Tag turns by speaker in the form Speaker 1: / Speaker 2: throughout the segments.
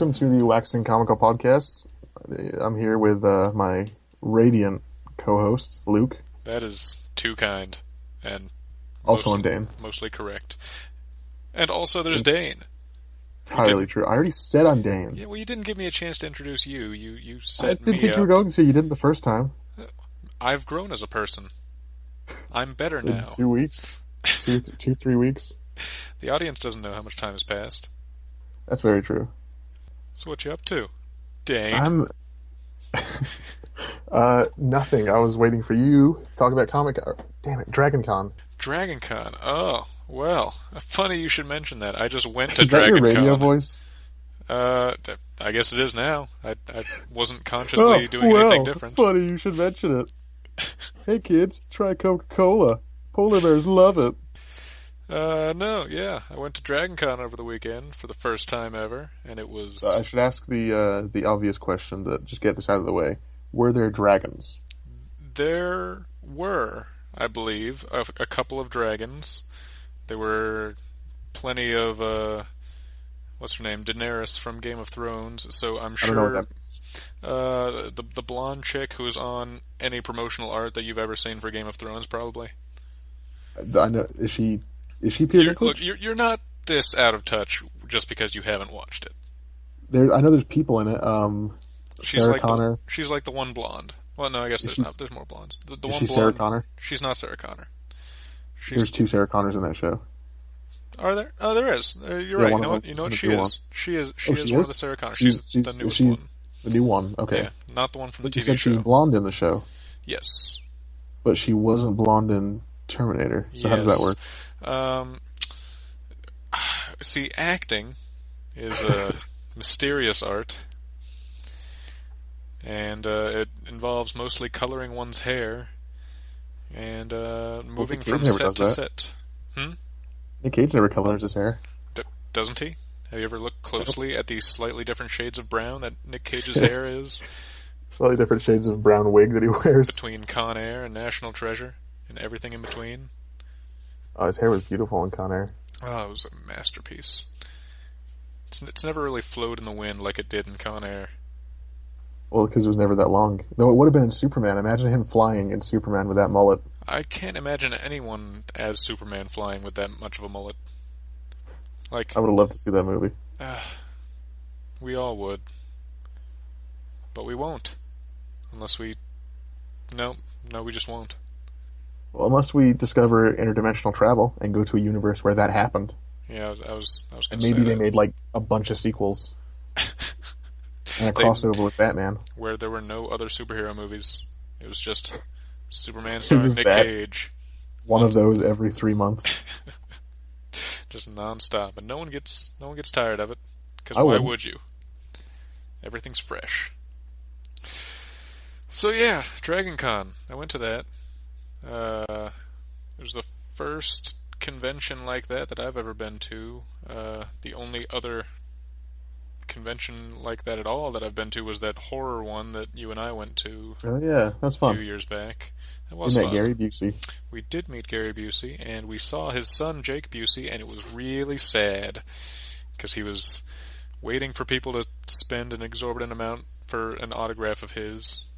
Speaker 1: welcome to the Waxing Comical podcast. I'm here with my radiant co-host, Luke.
Speaker 2: That is too kind. And
Speaker 1: also I'm Dane.
Speaker 2: Mostly correct. And also there's Dane.
Speaker 1: Entirely true. I already said I'm Dane.
Speaker 2: Yeah, well, you didn't give me a chance to introduce you. You set
Speaker 1: me up. I didn't think you were going to. You didn't the first time.
Speaker 2: I've grown as a person. I'm better now.
Speaker 1: 2 weeks? 3 weeks?
Speaker 2: The audience doesn't know how much time has passed.
Speaker 1: That's very true.
Speaker 2: So what you up to, Dane?
Speaker 1: Nothing. I was waiting for you to talk about DragonCon.
Speaker 2: DragonCon. Oh, well. Funny you should mention that. I just went to
Speaker 1: DragonCon. Is that your radio voice?
Speaker 2: I guess it is now. I wasn't consciously doing anything different.
Speaker 1: Funny you should mention it. Hey kids, try Coca-Cola. Polar bears love it.
Speaker 2: No, yeah. I went to DragonCon over the weekend for the first time ever, and it was...
Speaker 1: I should ask the obvious question to just get this out of the way. Were there dragons?
Speaker 2: There were, I believe, a couple of dragons. There were plenty of, what's her name? Daenerys from Game of Thrones, so I'm sure...
Speaker 1: I don't know what that means.
Speaker 2: The blonde chick who's on any promotional art that you've ever seen for Game of Thrones, probably.
Speaker 1: I know. Is she Peter Dinklage?
Speaker 2: Look, you're not this out of touch just because you haven't watched it.
Speaker 1: I know there's people in it. Sarah Connor.
Speaker 2: She's like the one blonde. Well, no, I guess there's more blondes. The one blonde.
Speaker 1: Sarah Connor?
Speaker 2: She's not Sarah Connor.
Speaker 1: There's two Sarah Connors in that show.
Speaker 2: Are there? Oh, there is. You're right. You know what she is? She is one of the Sarah Connors. She's the newest one.
Speaker 1: The new one. Okay.
Speaker 2: Yeah, not the one from the TV
Speaker 1: you said
Speaker 2: show.
Speaker 1: She's blonde in the show.
Speaker 2: Yes.
Speaker 1: But she wasn't blonde in Terminator. So How does that work?
Speaker 2: See, acting is a mysterious art, and it involves mostly coloring one's hair and moving from set to set.
Speaker 1: Nick Cage never colors his hair.
Speaker 2: Doesn't he? Have you ever looked closely at the slightly different shades of brown that Nick Cage's hair is?
Speaker 1: Slightly different shades of brown wig that he wears.
Speaker 2: Between Con Air and National Treasure and everything in between.
Speaker 1: Oh, his hair was beautiful in Con Air.
Speaker 2: Oh, it was a masterpiece. It's never really flowed in the wind like it did in Con Air.
Speaker 1: Well, because it was never that long. Though it would have been in Superman. Imagine him flying in Superman with that mullet.
Speaker 2: I can't imagine anyone as Superman flying with that much of a mullet. Like,
Speaker 1: I would have loved to see that movie.
Speaker 2: We all would. But we won't. Unless we... No, we just won't.
Speaker 1: Well, unless we discover interdimensional travel and go to a universe where that happened.
Speaker 2: Yeah, I was going to say
Speaker 1: And maybe they made, like, a bunch of sequels. And a crossover with Batman.
Speaker 2: Where there were no other superhero movies. It was just Superman starring Nick Cage.
Speaker 1: One of those every 3 months.
Speaker 2: Just non-stop. And no one gets tired of it. Because why would you? Everything's fresh. So yeah, DragonCon. I went to that. It was the first convention like that I've ever been to. The only other convention like that at all that I've been to was that horror one that you and I went to.
Speaker 1: Oh yeah, that's fun.
Speaker 2: A few years back. That was
Speaker 1: fun.
Speaker 2: We met
Speaker 1: Gary Busey.
Speaker 2: We did meet Gary Busey, and we saw his son Jake Busey, and it was really sad because he was waiting for people to spend an exorbitant amount for an autograph of his,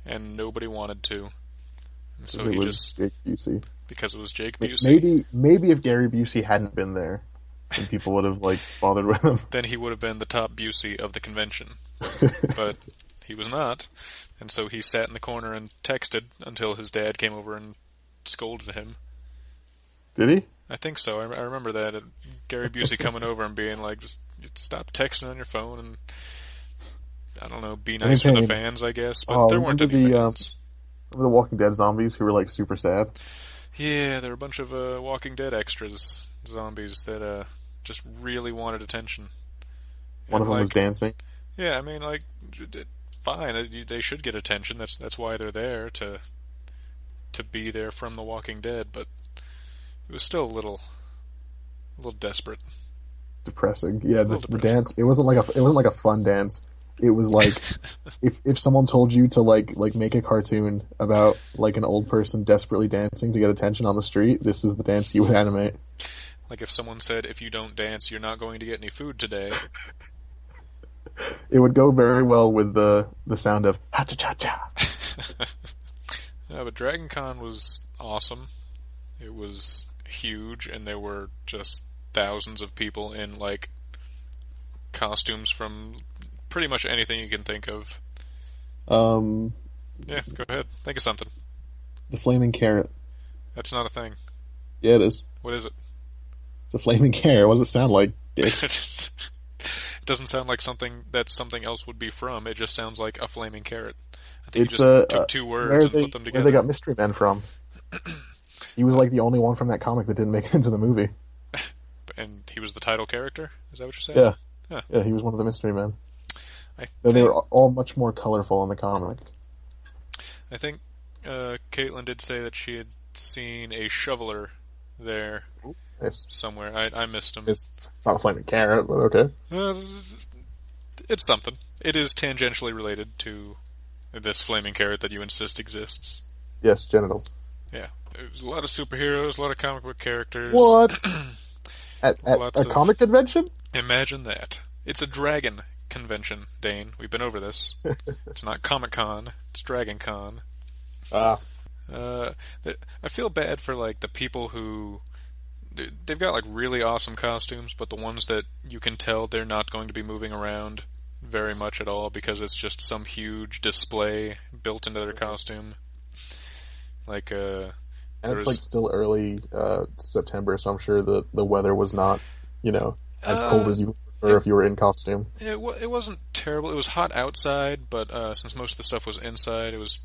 Speaker 2: and nobody wanted to. And so he just
Speaker 1: Jake Busey.
Speaker 2: Because it was Jake Busey.
Speaker 1: Maybe if Gary Busey hadn't been there, then people would have bothered with him.
Speaker 2: Then he would have been the top Busey of the convention. But he was not, and so he sat in the corner and texted until his dad came over and scolded him.
Speaker 1: Did he?
Speaker 2: I think so. I remember that. Gary Busey coming over and being like, just stop texting on your phone and, I don't know, be nice for the fans, I guess. But there weren't any fans.
Speaker 1: Remember the Walking Dead zombies who were super sad?
Speaker 2: Yeah, there were a bunch of Walking Dead extras, zombies, that just really wanted attention.
Speaker 1: One of them was dancing?
Speaker 2: Yeah, I mean, fine, they should get attention. That's why they're there, to be there from The Walking Dead, but it was still a little desperate.
Speaker 1: Depressing. Yeah, the dance, it wasn't like a fun dance. It was like if someone told you to make a cartoon about an old person desperately dancing to get attention on the street, this is the dance you would animate.
Speaker 2: Like if someone said, if you don't dance, you're not going to get any food today.
Speaker 1: It would go very well with the sound of ha cha cha cha.
Speaker 2: Yeah, but DragonCon was awesome. It was huge, and there were just thousands of people in like costumes from pretty much anything you can think of. Yeah, go ahead. Think of something.
Speaker 1: The flaming carrot.
Speaker 2: That's not a thing.
Speaker 1: Yeah, it is.
Speaker 2: What is it?
Speaker 1: It's a flaming carrot. What does it sound like, Dick?
Speaker 2: It doesn't sound like something that something else would be from. It just sounds like a flaming carrot. I think
Speaker 1: It's
Speaker 2: you just took two words and put them together.
Speaker 1: Where they got Mystery Man from. He was like the only one from that comic that didn't make it into the movie.
Speaker 2: And he was the title character? Is that what you're saying?
Speaker 1: Yeah.
Speaker 2: Huh.
Speaker 1: Yeah, he was one of the Mystery Men. They were all much more colorful in the comic.
Speaker 2: I think Caitlin did say that she had seen a shoveler there somewhere. I missed him.
Speaker 1: It's not a flaming carrot, but okay.
Speaker 2: It's something. It is tangentially related to this flaming carrot that you insist exists.
Speaker 1: Yes, genitals.
Speaker 2: Yeah. There's a lot of superheroes, a lot of comic book characters.
Speaker 1: What? At a comic convention?
Speaker 2: Imagine that. It's a dragon convention, Dane. We've been over this. It's not Comic-Con. It's DragonCon.
Speaker 1: I
Speaker 2: feel bad for like the people who they've got like really awesome costumes, but the ones that you can tell they're not going to be moving around very much at all because it's just some huge display built into their costume. Like
Speaker 1: and it's like still early September, so I'm sure the weather was not, as cold as you would prefer if you were in costume.
Speaker 2: It wasn't terrible. It was hot outside, but since most of the stuff was inside, it was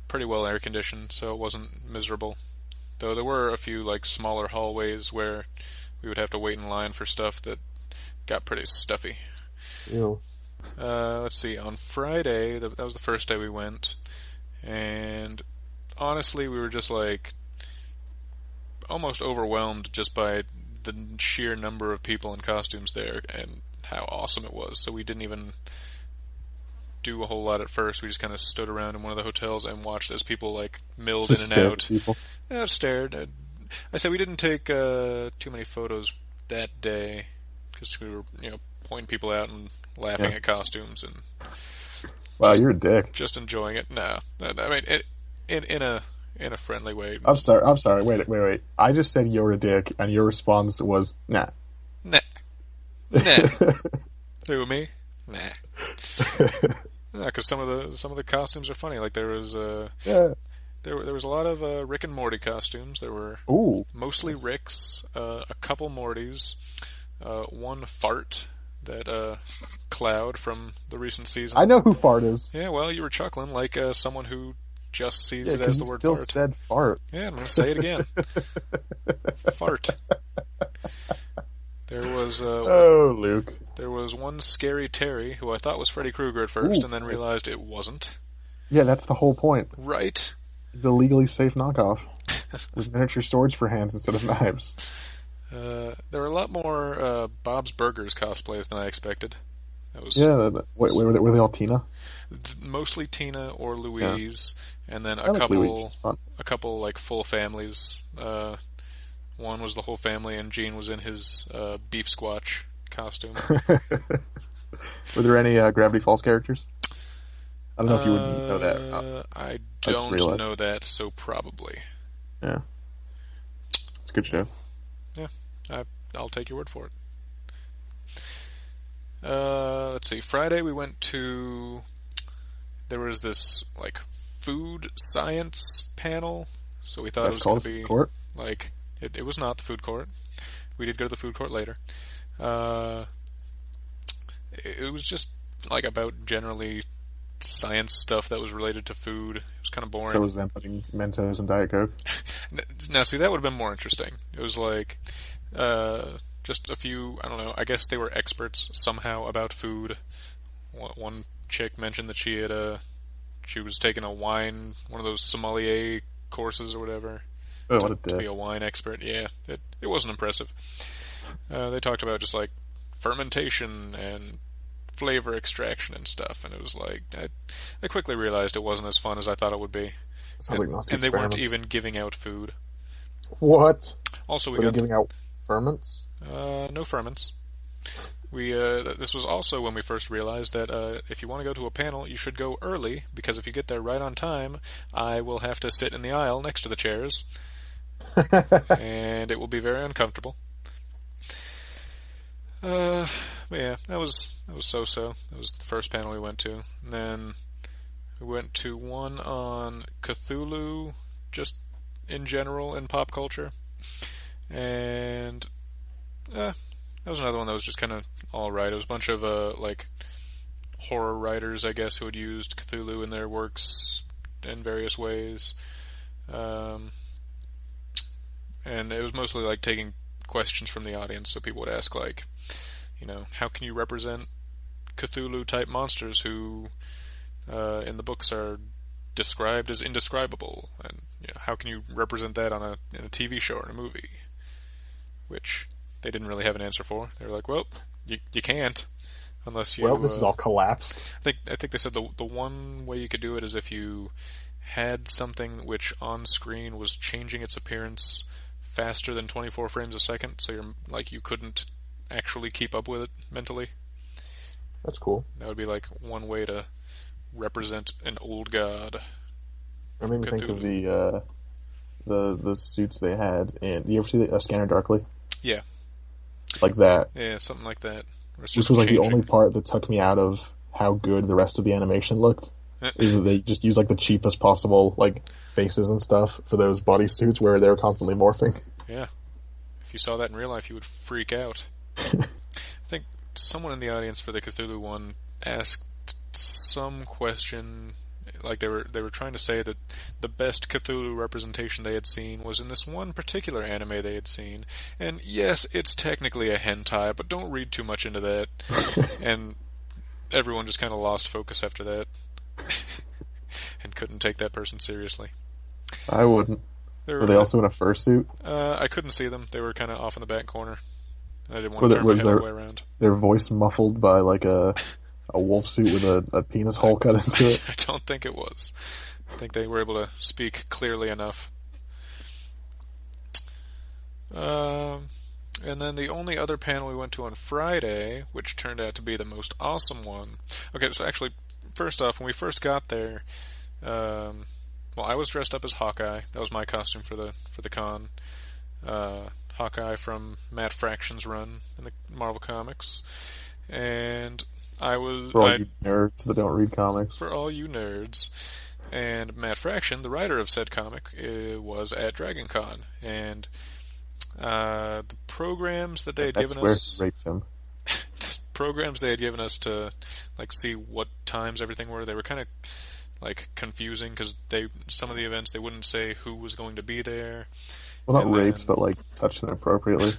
Speaker 2: pretty well air conditioned, so it wasn't miserable. Though there were a few like smaller hallways where we would have to wait in line for stuff that got pretty stuffy.
Speaker 1: Ew.
Speaker 2: Let's see. On Friday, that was the first day we went, and honestly, we were just like almost overwhelmed just by the sheer number of people in costumes there and how awesome it was. So we didn't even do a whole lot at first. We just kind of stood around in one of the hotels and watched as people like milled
Speaker 1: just
Speaker 2: in and out.
Speaker 1: People.
Speaker 2: Yeah, stared. I said we didn't take too many photos that day because we were pointing people out and laughing at costumes and
Speaker 1: wow, you're a dick.
Speaker 2: Just enjoying it. No, I mean in a friendly way.
Speaker 1: I'm sorry. Wait. I just said you're a dick, and your response was nah.
Speaker 2: Who, me? Nah. Because some of the costumes are funny. Like there was there was a lot of Rick and Morty costumes. There were mostly Ricks, a couple Mortys, one Fart that Cloud from the recent season.
Speaker 1: I know who Fart is.
Speaker 2: Yeah, well, you were chuckling like someone who just sees it as the word
Speaker 1: still
Speaker 2: fart.
Speaker 1: Said fart.
Speaker 2: Yeah, I'm going to say it again. Fart. There was
Speaker 1: Luke.
Speaker 2: There was one Scary Terry who I thought was Freddy Krueger at first, and then realized it wasn't.
Speaker 1: Yeah, that's the whole point.
Speaker 2: Right.
Speaker 1: The legally safe knockoff with miniature swords for hands instead of knives.
Speaker 2: There were a lot more Bob's Burgers cosplays than I expected. That was
Speaker 1: were they all Tina?
Speaker 2: Mostly Tina or Louise, and then
Speaker 1: a
Speaker 2: couple like full families. One was the whole family, and Gene was in his Beef Squatch costume.
Speaker 1: Were there any Gravity Falls characters? I don't know if you would know that.
Speaker 2: I don't know that, so probably.
Speaker 1: Yeah. It's good to know.
Speaker 2: Yeah, I'll take your word for it. Let's see. Friday we went to... There was this, like, food science panel, so we thought it was going to be...
Speaker 1: Court?
Speaker 2: Like, it was not the food court. We did go to the food court later. It was just, like, about generally science stuff that was related to food. It was kind of boring.
Speaker 1: So was them putting Mentos and Diet Coke?
Speaker 2: Now, see, that would have been more interesting. It was like, just a few, I don't know, I guess they were experts somehow about food. One chick mentioned that she was taking a wine, one of those sommelier courses or whatever.
Speaker 1: Oh, what a dick.
Speaker 2: To be a wine expert. Yeah, it wasn't impressive. They talked about just like fermentation and flavor extraction and stuff, and it was like I quickly realized it wasn't as fun as I thought it would be.
Speaker 1: Sounds like Nazi
Speaker 2: and they weren't
Speaker 1: experiments.
Speaker 2: even giving out food.
Speaker 1: What?
Speaker 2: Also,
Speaker 1: Were they giving out ferments?
Speaker 2: No ferments. This was also when we first realized that if you want to go to a panel, you should go early, because if you get there right on time, I will have to sit in the aisle next to the chairs, and it will be very uncomfortable. But yeah, that was so-so. That was the first panel we went to. And then we went to one on Cthulhu, just in general in pop culture. And that was another one that was just kind of alright. It was a bunch of like horror writers, I guess, who had used Cthulhu in their works in various ways. And it was mostly like taking questions from the audience, so people would ask, like, how can you represent Cthulhu-type monsters who in the books are described as indescribable, and how can you represent that in a TV show or in a movie? Which they didn't really have an answer for. They were like, well, you can't, unless you...
Speaker 1: Well, this is all collapsed.
Speaker 2: I think they said the one way you could do it is if you had something which on screen was changing its appearance faster than 24 frames a second, so you couldn't actually keep up with it mentally.
Speaker 1: That's cool.
Speaker 2: That would be like one way to represent an old god.
Speaker 1: I made me think of the suits they had. And you ever see Scanner Darkly?
Speaker 2: Yeah.
Speaker 1: Like that.
Speaker 2: Yeah, something like that.
Speaker 1: Which was like the only part that took me out of how good the rest of the animation looked. Is that they just use like the cheapest possible like faces and stuff for those bodysuits where they were constantly morphing.
Speaker 2: Yeah. If you saw that in real life, you would freak out. I think someone in the audience for the Cthulhu one asked some question, like they were trying to say that the best Cthulhu representation they had seen was in this one particular anime they had seen. And yes, it's technically a hentai, but don't read too much into that. And everyone just kind of lost focus after that. And couldn't take that person seriously.
Speaker 1: I wouldn't. Were they also in a fursuit?
Speaker 2: I couldn't see them. They were kind of off in the back corner. I didn't want to turn my head all the way around.
Speaker 1: Their voice muffled by like a wolf suit with a penis hole cut into it?
Speaker 2: I don't think it was. I think they were able to speak clearly enough. And then the only other panel we went to on Friday, which turned out to be the most awesome one. Okay, so actually, first off, when we first got there, I was dressed up as Hawkeye. That was my costume for the con. Hawkeye from Matt Fraction's run in the Marvel Comics. And I was...
Speaker 1: For all you nerds that don't read comics.
Speaker 2: For all you nerds. And Matt Fraction, the writer of said comic, was at DragonCon. And the programs that they had given us...
Speaker 1: That's where he raped him.
Speaker 2: Programs they had given us to like see what times everything were, they were kind of like confusing, because some of the events they wouldn't say who was going to be there.
Speaker 1: Well, not raped, but like touched inappropriately.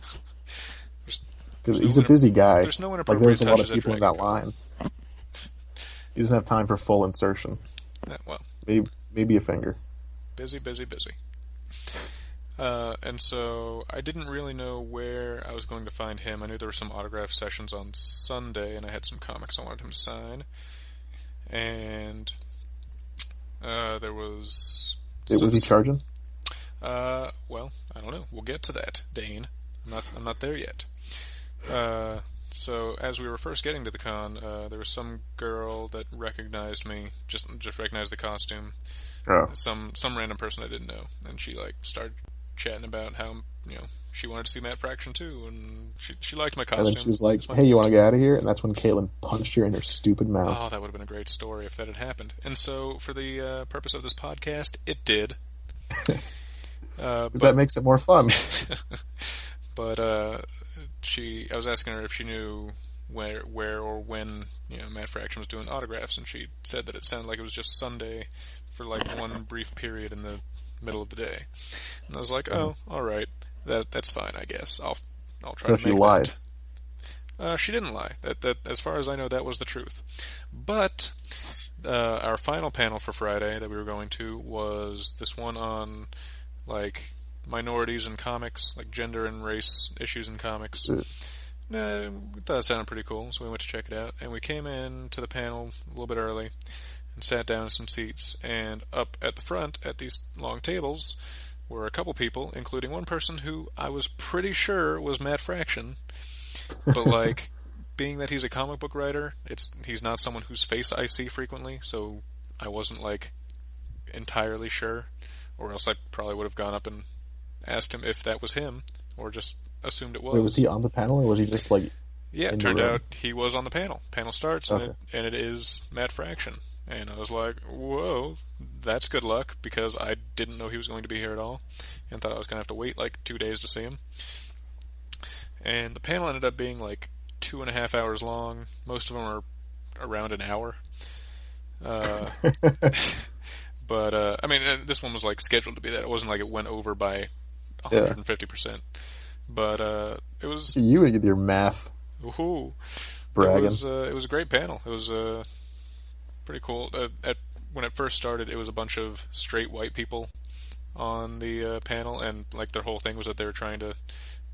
Speaker 1: Because he's a busy guy.
Speaker 2: There's no inappropriate
Speaker 1: touches. Like there's a lot of people in that line. He doesn't have time for full insertion.
Speaker 2: Well,
Speaker 1: maybe a finger.
Speaker 2: Busy. And so I didn't really know where I was going to find him. I knew there were some autograph sessions on Sunday, and I had some comics I wanted him to sign. And there was...
Speaker 1: Was he charging?
Speaker 2: Well, I don't know. We'll get to that, Dane. I'm not there yet. So as we were first getting to the con, there was some girl that recognized me, just recognized the costume.
Speaker 1: Oh.
Speaker 2: Some random person I didn't know, and she like started chatting about how she wanted to see Matt Fraction too, and she liked my costume.
Speaker 1: And then she was like, "Hey, you want to get out of here?" And that's when Caitlin punched her in her stupid mouth.
Speaker 2: Oh, that would have been a great story if that had happened. And so, for the purpose of this podcast, it did.
Speaker 1: That makes it more fun.
Speaker 2: But I was asking her if she knew where or when Matt Fraction was doing autographs, and she said that it sounded like it was just Sunday for like one brief period in the middle of the day. And I was like, oh, all right, that's fine, I guess. I'll try to make
Speaker 1: she lied.
Speaker 2: That. She didn't lie. That as far as I know, that was the truth. But our final panel for Friday that we were going to was this one on like minorities in comics, like gender and race issues in comics. We thought it sounded pretty cool, so we went to check it out. And we came in to the panel a little bit early and sat down in some seats. And up at the front, at these long tables, were a couple people, including one person who I was pretty sure was Matt Fraction, but like being that he's a comic book writer, he's not someone whose face I see frequently, so I wasn't like entirely sure, or else I probably would have gone up and asked him if that was him, or just assumed it was.
Speaker 1: Wait, was he on the panel, or was he just like?
Speaker 2: Yeah, it turned out he was on the panel. Panel starts, and it is Matt Fraction. And I was like, whoa, that's good luck, because I didn't know he was going to be here at all, and thought I was going to have to wait like 2 days to see him. And the panel ended up being like 2.5 hours long. Most of them are around an hour. But, I mean, this one was like scheduled to be that. It wasn't like it went over by 150%. But, it was...
Speaker 1: You and your math.
Speaker 2: Woohoo.
Speaker 1: Bragging.
Speaker 2: It was a great panel. It was, pretty cool. When it first started, it was a bunch of straight white people on the panel, and like their whole thing was that they were trying to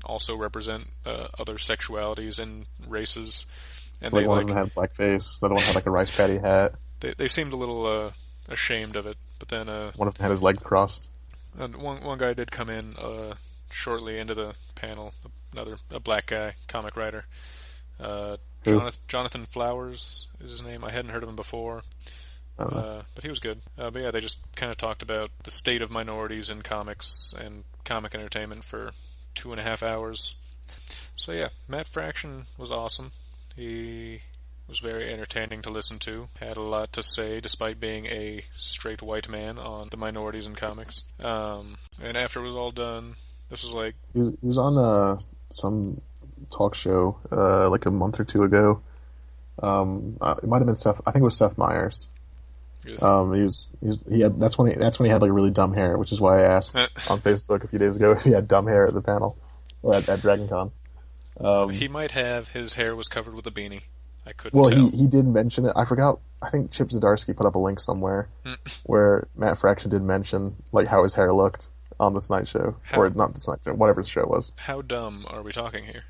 Speaker 2: also represent other sexualities and races. And
Speaker 1: so like one of them had blackface, the other one had like a rice patty hat.
Speaker 2: They seemed a little ashamed of it, but then
Speaker 1: one of them had his leg crossed.
Speaker 2: And one guy did come in shortly into the panel, a black guy, comic writer. Jonathan Flowers is his name. I hadn't heard of him before, but he was good. But yeah, they just kind of talked about the state of minorities in comics and comic entertainment for 2.5 hours. So yeah, Matt Fraction was awesome. He was very entertaining to listen to. Had a lot to say, despite being a straight white man, on the minorities in comics. And after it was all done, this was like...
Speaker 1: He was on some talk show like a month or two ago. It might have been Seth. I think it was Seth Meyers. Yeah. That's when he had like really dumb hair, which is why I asked on Facebook a few days ago if he had dumb hair at the panel or at DragonCon.
Speaker 2: He might have. His hair was covered with a beanie. I couldn't tell.
Speaker 1: Well, he did mention it. I forgot. I think Chip Zdarsky put up a link somewhere where Matt Fraction did mention like how his hair looked on the Tonight Show, or not the Tonight Show, whatever the show was.
Speaker 2: How dumb are we talking here?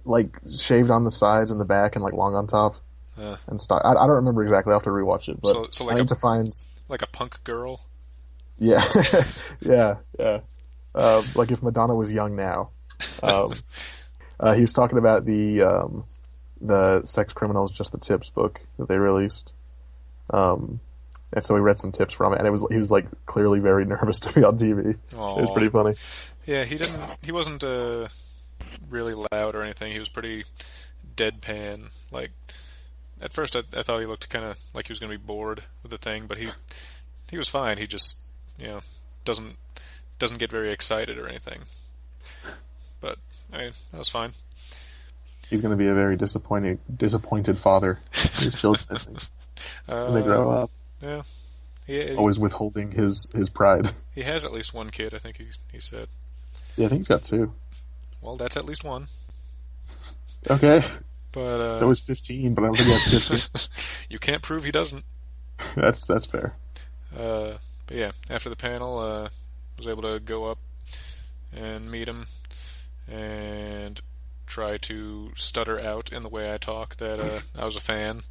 Speaker 1: Like shaved on the sides and the back and like long on top and stuff. I don't remember exactly. I have to rewatch it, but
Speaker 2: so like
Speaker 1: I need to find
Speaker 2: like a punk girl.
Speaker 1: Yeah, yeah. Like if Madonna was young now. He was talking about the Sex Criminals Just the Tips book that they released. And so we read some tips from it, and he was like clearly very nervous to be on TV. Aww. It was pretty funny.
Speaker 2: Yeah, he wasn't really loud or anything. He was pretty deadpan. Like at first I thought he looked kind of like he was going to be bored with the thing, but he was fine. He just, doesn't get very excited or anything. But I mean, that was fine.
Speaker 1: He's going to be a very disappointed father to his children, I think, when they grow up.
Speaker 2: Yeah.
Speaker 1: Always withholding his pride.
Speaker 2: He has at least one kid, I think he said.
Speaker 1: Yeah, I think he's got 2.
Speaker 2: Well, that's at least one.
Speaker 1: Okay.
Speaker 2: But
Speaker 1: so he's 15, but I don't think he has 15.
Speaker 2: You can't prove he doesn't.
Speaker 1: That's fair.
Speaker 2: But yeah, after the panel, was able to go up and meet him and try to stutter out in the way I talk that I was a fan,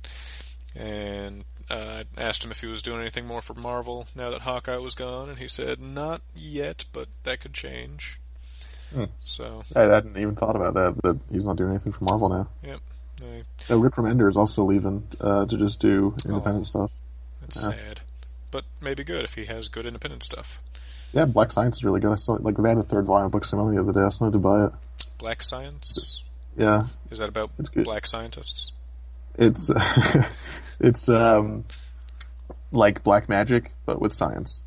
Speaker 2: and I asked him if he was doing anything more for Marvel now that Hawkeye was gone, and he said not yet, but that could change. So
Speaker 1: I hadn't even thought about that he's not doing anything for Marvel now.
Speaker 2: Yep.
Speaker 1: Rick Remender is also leaving to just do independent stuff.
Speaker 2: That's sad, but maybe good if he has good independent stuff.
Speaker 1: Yeah, Black Science is really good. I saw they had a 3rd volume of Book Simone the other day. I still need to buy it.
Speaker 2: Black Science?
Speaker 1: Yeah.
Speaker 2: Is that about black scientists?
Speaker 1: It's like black magic, but with science.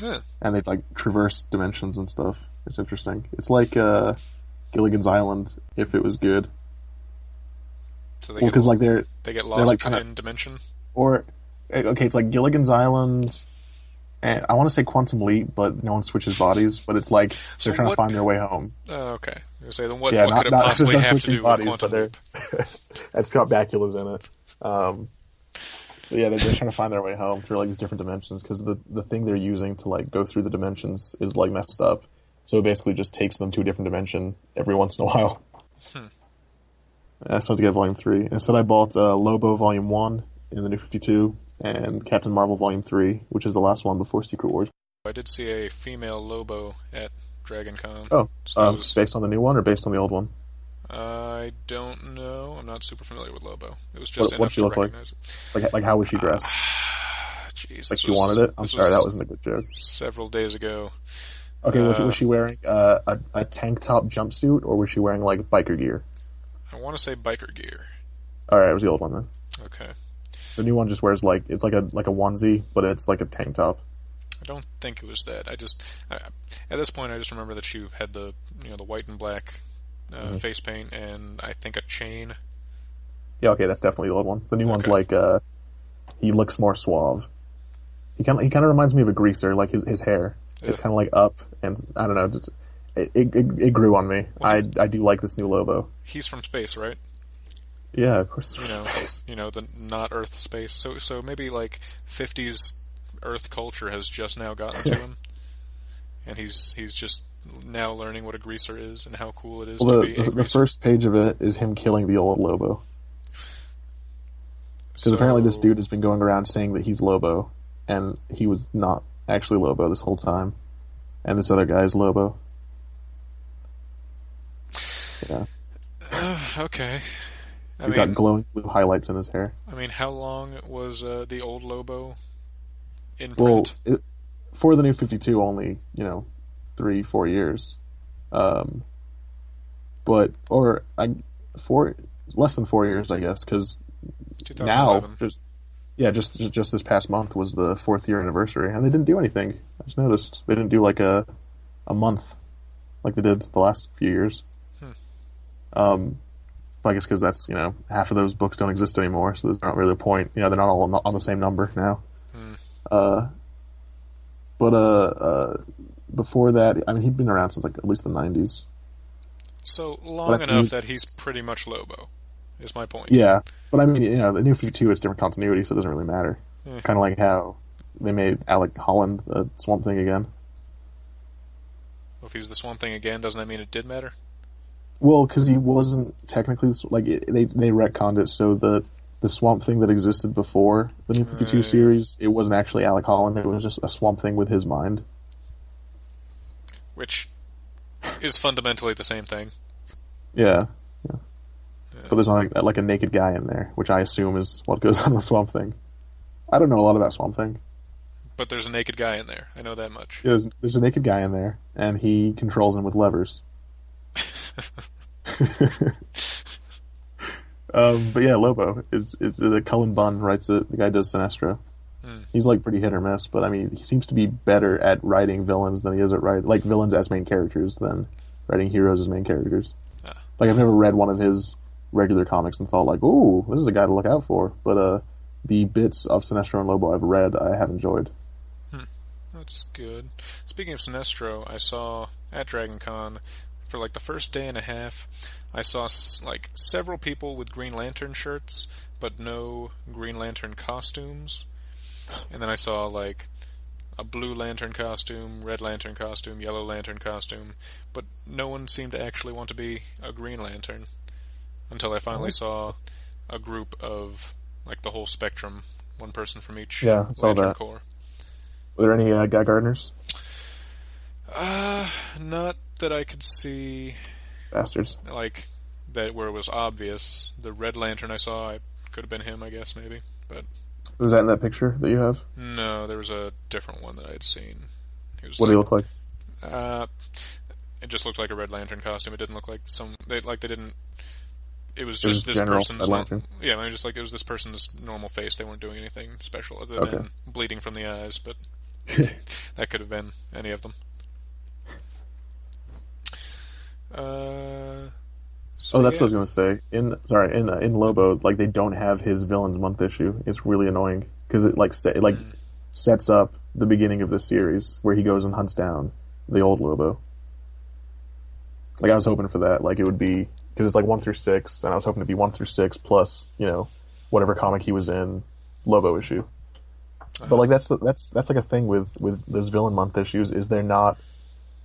Speaker 2: Yeah.
Speaker 1: And they like traverse dimensions and stuff. It's interesting. It's like Gilligan's Island if it was good.
Speaker 2: So they get lost in dimension?
Speaker 1: Or okay, it's like Gilligan's Island. And I want to say Quantum Leap, but no one switches bodies. But it's like they're trying to find their way home.
Speaker 2: Oh, okay. I was going to say, then what could it possibly have to do with Quantum Leap?
Speaker 1: And Scott Bakula's in it. But yeah, they're trying to find their way home through like these different dimensions because the thing they're using to like go through the dimensions is like messed up. So it basically just takes them to a different dimension every once in a while. I still have to get Volume 3. Instead, I bought Lobo Volume 1 in the New 52 and Captain Marvel Volume 3, which is the last one before Secret Wars.
Speaker 2: I did see a female Lobo at DragonCon.
Speaker 1: Oh, so based on the new one or based on the old one?
Speaker 2: I don't know. I'm not super familiar with Lobo. It was just
Speaker 1: What'd
Speaker 2: enough
Speaker 1: she
Speaker 2: to
Speaker 1: look like?
Speaker 2: recognize it.
Speaker 1: Like how was she dressed?
Speaker 2: Jeez,
Speaker 1: Like she wanted it? I'm sorry, that wasn't a good joke.
Speaker 2: several days ago.
Speaker 1: Okay, was she wearing a tank top jumpsuit, or was she wearing like biker gear?
Speaker 2: I want to say biker gear.
Speaker 1: Alright, it was the old one then.
Speaker 2: Okay.
Speaker 1: The new one just wears like it's like a onesie, but it's like a tank top.
Speaker 2: I don't think it was that. At this point, I just remember that she had the the white and black face paint and I think a chain.
Speaker 1: Yeah, okay, that's definitely the old one. The new one's like he looks more suave. He kind of reminds me of a greaser, like his hair. It's kind of like up, and I don't know, just it grew on me. Well, I do like this new Lobo.
Speaker 2: He's from space, right?
Speaker 1: Yeah, of course.
Speaker 2: Space. The not Earth space. So maybe like 50s Earth culture has just now gotten to him, and he's just now learning what a greaser is and how cool it is to be a greaser.
Speaker 1: The first page of it is him killing the old Lobo. Because apparently this dude has been going around saying that he's Lobo, and he was not actually Lobo this whole time. And this other guy is Lobo. Yeah.
Speaker 2: Okay.
Speaker 1: He's got glowing blue highlights in his hair.
Speaker 2: I mean, how long was the old Lobo in print?
Speaker 1: Well, for the new 52, only, 3-4 years. Less than 4 years, I guess, because now, just this past month was the 4th year anniversary, and they didn't do anything. I just noticed they didn't do like a month like they did the last few years. I guess because that's half of those books don't exist anymore, so there's not really a point. They're not all on the same number now. Before that, I mean, he'd been around since like at least the 90s.
Speaker 2: So long enough that he's pretty much Lobo, is my point.
Speaker 1: Yeah, but I mean, the New 52 is different continuity, so it doesn't really matter. Kind of like how they made Alec Holland the Swamp Thing again.
Speaker 2: Well, if he's the Swamp Thing again, doesn't that mean it did matter?
Speaker 1: Well, because he wasn't technically they retconned it, so the Swamp Thing that existed before the New 52 series, it wasn't actually Alec Holland. It was just a Swamp Thing with his mind,
Speaker 2: which is fundamentally the same thing.
Speaker 1: Yeah. But there's not like a naked guy in there, which I assume is what goes on with Swamp Thing. I don't know a lot about Swamp Thing.
Speaker 2: But there's a naked guy in there. I know that much.
Speaker 1: Yeah, there's a naked guy in there, and he controls him with levers. But yeah, Lobo is Cullen Bunn writes it. The guy does Sinestro. He's like pretty hit or miss, but I mean, he seems to be better at writing villains than he is at writing villains as main characters than writing heroes as main characters. Like I've never read one of his regular comics and thought like, "Ooh, this is a guy to look out for." But the bits of Sinestro and Lobo I've read, I have enjoyed.
Speaker 2: That's good. Speaking of Sinestro, I saw at DragonCon for like the first day and a half, I saw like several people with Green Lantern shirts, but no Green Lantern costumes. And then I saw like a Blue Lantern costume, Red Lantern costume, Yellow Lantern costume, but no one seemed to actually want to be a Green Lantern until I finally saw a group of like the whole spectrum, one person from each Lantern Corps.
Speaker 1: Were there any Guy Gardners?
Speaker 2: Not that I could see.
Speaker 1: Bastards.
Speaker 2: Like that where it was obvious. The Red Lantern I saw, it could have been him, I guess, maybe. But
Speaker 1: was that in that picture that you have?
Speaker 2: No, there was a different one that I had seen.
Speaker 1: What did he look like?
Speaker 2: It just looked like a Red Lantern costume. It didn't look like they didn't. It was just this person's. Yeah, I mean, just like it was this person's normal face. They weren't doing anything special other than bleeding from the eyes, but that could have been any of them.
Speaker 1: That's what I was gonna say. In Lobo, like they don't have his Villains Month issue. It's really annoying because it sets up the beginning of the series where he goes and hunts down the old Lobo. Like I was hoping for that. Like it would be because it's like 1 through 6, and I was hoping to be 1 through 6 plus whatever comic he was in, Lobo issue. But like that's like a thing with those Villain Month issues is they're not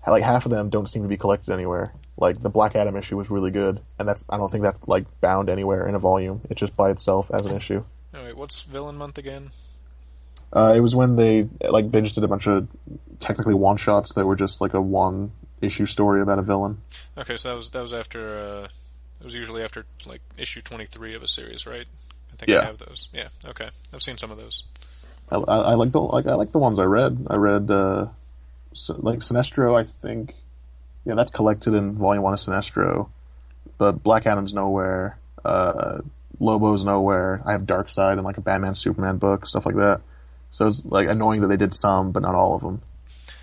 Speaker 1: like half of them don't seem to be collected anywhere. Like the Black Adam issue was really good, and I don't think that's like bound anywhere in a volume. It's just by itself as an issue.
Speaker 2: Alright, what's Villain Month again?
Speaker 1: It was when they just did a bunch of technically one shots that were just like a one issue story about a villain.
Speaker 2: Okay, so that was after It was usually after like issue 23 of a series, right? I think
Speaker 1: Yeah.
Speaker 2: I have those. Yeah, okay. I've seen some of those.
Speaker 1: I like the ones I read. I read like Sinestro. I think that's collected in Volume 1 of Sinestro. But Black Adam's nowhere. Lobo's nowhere. I have Darkseid and like a Batman Superman book, stuff like that. So it's like annoying that they did some, but not all of them.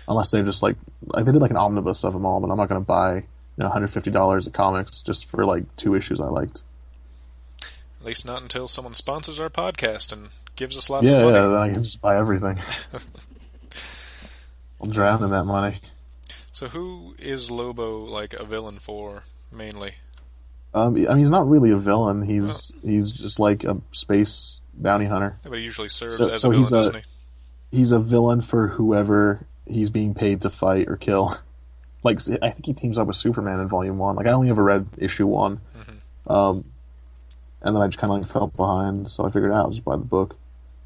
Speaker 1: Unless they're just like they did like an omnibus of them all, but I'm not going to buy $150 of comics just for like 2 issues I liked.
Speaker 2: At least not until someone sponsors our podcast and gives us lots of money.
Speaker 1: Yeah, then I can just buy everything. I'll drown in that money.
Speaker 2: So who is Lobo like a villain for, mainly?
Speaker 1: I mean, he's not really a villain. He's just like a space bounty hunter.
Speaker 2: Yeah, but he usually serves as a villain, doesn't he?
Speaker 1: He's a villain for whoever he's being paid to fight or kill. Like, I think he teams up with Superman in Volume 1. Like, I only ever read issue 1. Mm-hmm. And then I just kind of like fell behind, so I figured out I'll just buy the book.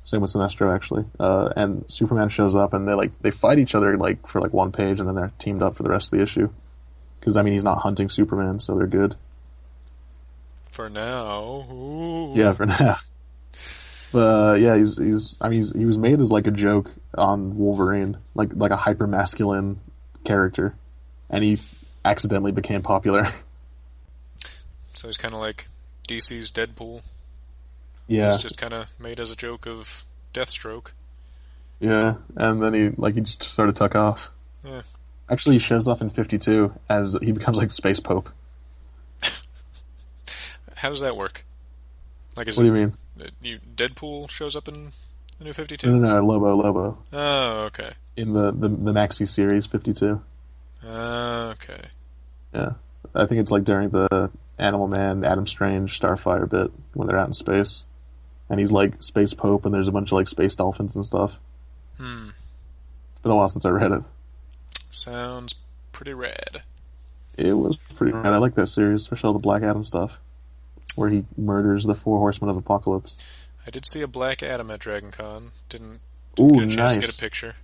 Speaker 1: Same with Sinestro, actually. And Superman shows up, and they fight each other like for like 1 page, and then they're teamed up for the rest of the issue. Because I mean, he's not hunting Superman, so they're good.
Speaker 2: For now. Ooh.
Speaker 1: Yeah, for now. But yeah, he was made as like a joke on Wolverine, like a hyper masculine character, and he accidentally became popular.
Speaker 2: So he's kind of like DC's Deadpool.
Speaker 1: Yeah,
Speaker 2: he's just kind of made as a joke of Deathstroke.
Speaker 1: Yeah, and then he just sort of took off.
Speaker 2: Yeah.
Speaker 1: Actually, he shows up in 52 as he becomes like Space Pope.
Speaker 2: How does that work? Like,
Speaker 1: what do you mean?
Speaker 2: Deadpool shows up in the new 52?
Speaker 1: No, Lobo.
Speaker 2: Oh, okay.
Speaker 1: In the Maxi series 52.
Speaker 2: Okay.
Speaker 1: Yeah, I think it's like during the Animal Man, Adam Strange, Starfire bit when they're out in space, and he's like Space Pope, and there's a bunch of like space dolphins and stuff. It's been a while since I read it.
Speaker 2: Sounds pretty rad.
Speaker 1: It was pretty rad. I like that series, especially all the Black Adam stuff, where he murders the 4 Horsemen of Apocalypse.
Speaker 2: I did see a Black Adam at DragonCon. Didn't
Speaker 1: Ooh,
Speaker 2: get a chance
Speaker 1: nice.
Speaker 2: to get a picture.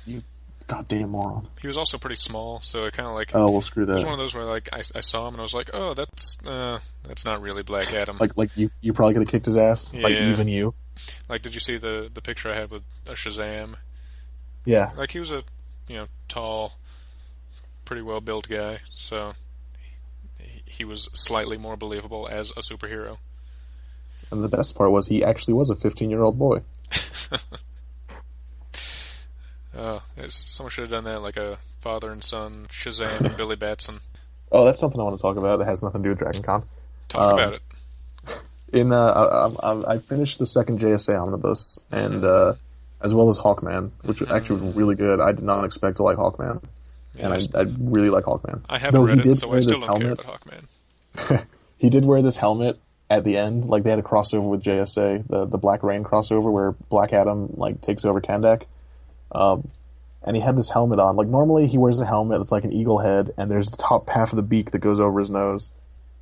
Speaker 1: You goddamn moron.
Speaker 2: He was also pretty small, so it kind of like...
Speaker 1: Oh, well, screw that.
Speaker 2: It was one of those where like I saw him and I was like, oh, that's not really Black Adam.
Speaker 1: Like you probably could have kicked his ass.
Speaker 2: Yeah.
Speaker 1: Like even you.
Speaker 2: Like, did you see the picture I had with a Shazam?
Speaker 1: Yeah.
Speaker 2: Like, he was a tall, pretty well built guy, so he was slightly more believable as a superhero.
Speaker 1: And the best part was he actually was a 15-year-old boy.
Speaker 2: Oh, someone should have done that, like a father and son, Shazam and Billy Batson.
Speaker 1: Oh, that's something I want to talk about that has nothing to do with DragonCon.
Speaker 2: Talk about it.
Speaker 1: I finished the second JSA omnibus, and as well as Hawkman, which actually was really good. I did not expect to like Hawkman, and I really like Hawkman.
Speaker 2: I haven't read it, so I still don't care about Hawkman.
Speaker 1: He did wear this helmet at the end. Like, they had a crossover with JSA, the Black Rain crossover, where Black Adam like takes over Kandak. And he had this helmet on. Like, normally he wears a helmet that's like an eagle head, and there's the top half of the beak that goes over his nose.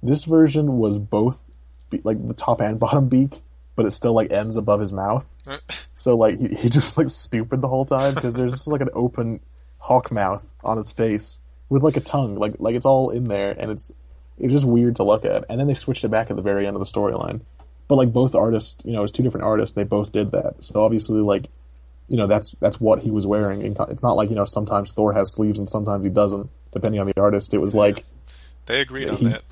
Speaker 1: This version was both, like, the top and bottom beak, but it still, like, ends above his mouth. So, like, he just looks stupid the whole time, because there's just, like, an open hawk mouth on his face with, like, a tongue. Like it's all in there, and it's just weird to look at. And then they switched it back at the very end of the storyline. But, like, both artists, it was 2 different artists, they both did that. So, obviously, like, that's what he was wearing. It's not like, sometimes Thor has sleeves and sometimes he doesn't, depending on the artist. It was like...
Speaker 2: They agreed on that.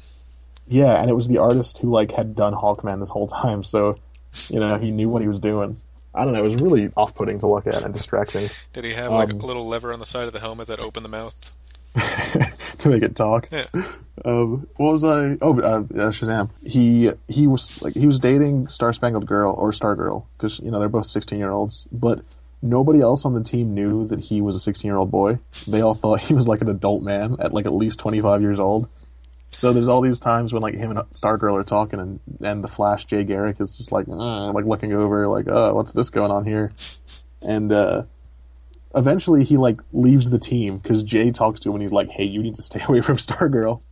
Speaker 1: Yeah, and it was the artist who, like, had done Hawkman this whole time, so, he knew what he was doing. I don't know, it was really off-putting to look at and distracting.
Speaker 2: Did he have, like, a little lever on the side of the helmet that opened the mouth?
Speaker 1: To make it talk?
Speaker 2: Yeah.
Speaker 1: What was I... Shazam. He was dating Star-Spangled Girl, or Stargirl, because, they're both 16-year-olds, but... Nobody else on the team knew that he was a 16-year-old boy. They all thought he was like an adult man at like at least 25 years old. So there's all these times when like him and Stargirl are talking, and the Flash, Jay Garrick, is just like looking over, like, oh, what's this going on here? And eventually he like leaves the team because Jay talks to him and he's like, hey, you need to stay away from Stargirl.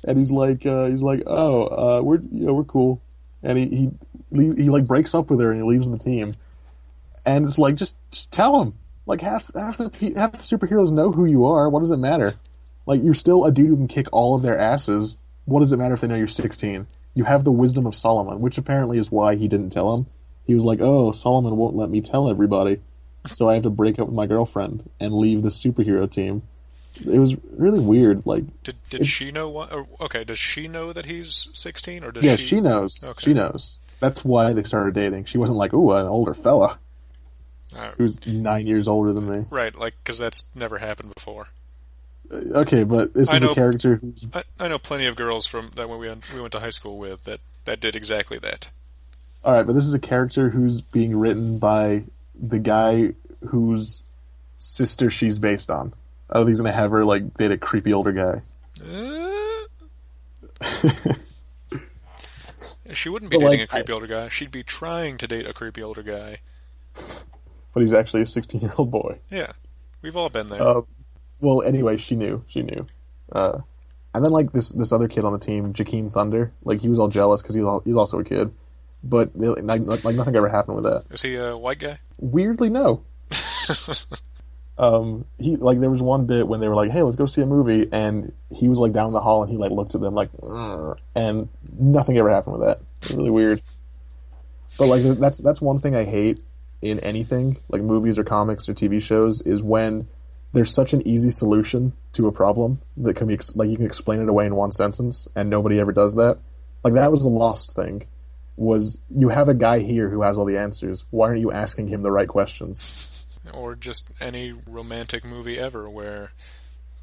Speaker 1: And he's like, we're cool. And he like breaks up with her and he leaves the team. And it's like, just tell him. Like, half the superheroes know who you are. What does it matter? Like, you're still a dude who can kick all of their asses, what does it matter if they know you're 16? You have the wisdom of Solomon, which apparently is why he didn't tell him. He was like, oh, Solomon won't let me tell everybody, so I have to break up with my girlfriend and leave the superhero team. It was really weird. Like,
Speaker 2: did she know what? Okay, does she know that he's 16, or does
Speaker 1: yeah,
Speaker 2: she?
Speaker 1: she knows.
Speaker 2: Okay.
Speaker 1: She knows. That's why they started dating. She wasn't like, ooh, an older fella who's 9 years older than me.
Speaker 2: Right, like, because that's never happened before.
Speaker 1: Okay, but this is a character who's...
Speaker 2: I know plenty of girls from that when we went to high school with that did exactly that.
Speaker 1: Alright, but this is a character who's being written by the guy whose sister she's based on. I don't think he's going to have her, like, date a creepy older guy.
Speaker 2: She wouldn't be dating a creepy older guy. She'd be trying to date a creepy older guy.
Speaker 1: But he's actually a 16-year-old boy.
Speaker 2: Yeah. We've all been there.
Speaker 1: Well, anyway, she knew. And then, like, this other kid on the team, Jakeem Thunder, like, he was all jealous because he's also a kid. But, like, nothing ever happened with that.
Speaker 2: Is he a white guy?
Speaker 1: Weirdly, no. There was one bit when they were like, hey, let's go see a movie, and he was, like, down the hall, and he, like, looked at them, like, and nothing ever happened with that. It was really weird. But, like, that's one thing I hate in anything, like movies or comics or TV shows, is when there's such an easy solution to a problem that can be, like, you can explain it away in one sentence, and nobody ever does that. Like, that was the Lost thing, was you have a guy here who has all the answers. Why aren't you asking him the right questions?
Speaker 2: Or just any romantic movie ever where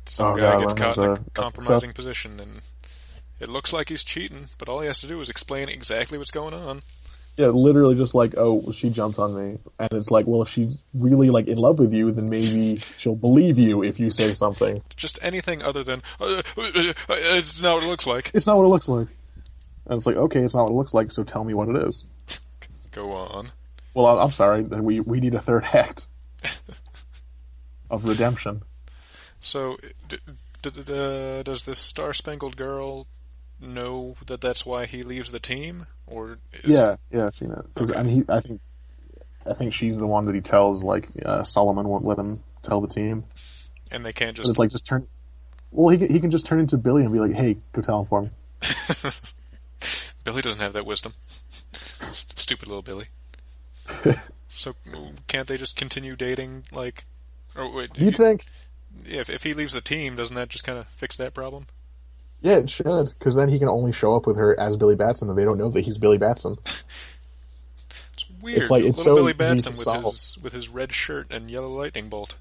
Speaker 2: some guy gets caught in a compromising position and it looks like he's cheating, but all he has to do is explain exactly what's going on.
Speaker 1: Yeah, literally just like, oh, she jumped on me. And it's like, well, if she's really, like, in love with you, then maybe she'll believe you if you say something.
Speaker 2: Just anything other than, it's not what it looks like.
Speaker 1: It's not what it looks like. And it's like, okay, it's not what it looks like, so tell me what it is.
Speaker 2: Go on.
Speaker 1: Well, I'm sorry, we need a third act of redemption.
Speaker 2: So, does this Star-Spangled Girl know that that's why he leaves the team, or
Speaker 1: yeah, she knows. Because okay. I mean, I think she's the one that he tells, like, Solomon won't let him tell the team,
Speaker 2: and they can't just.
Speaker 1: But it's like, just turn. Well, he can just turn into Billy and be like, "Hey, go tell him for me."
Speaker 2: Billy doesn't have that wisdom. Stupid little Billy. So can't they just continue dating? Like, or wait,
Speaker 1: do you think?
Speaker 2: If he leaves the team, doesn't that just kind of fix that problem?
Speaker 1: Yeah, it should, because then he can only show up with her as Billy Batson, and they don't know that he's Billy Batson.
Speaker 2: It's weird.
Speaker 1: It's like, it's
Speaker 2: little
Speaker 1: so
Speaker 2: Billy Batson with his red shirt and yellow lightning bolt,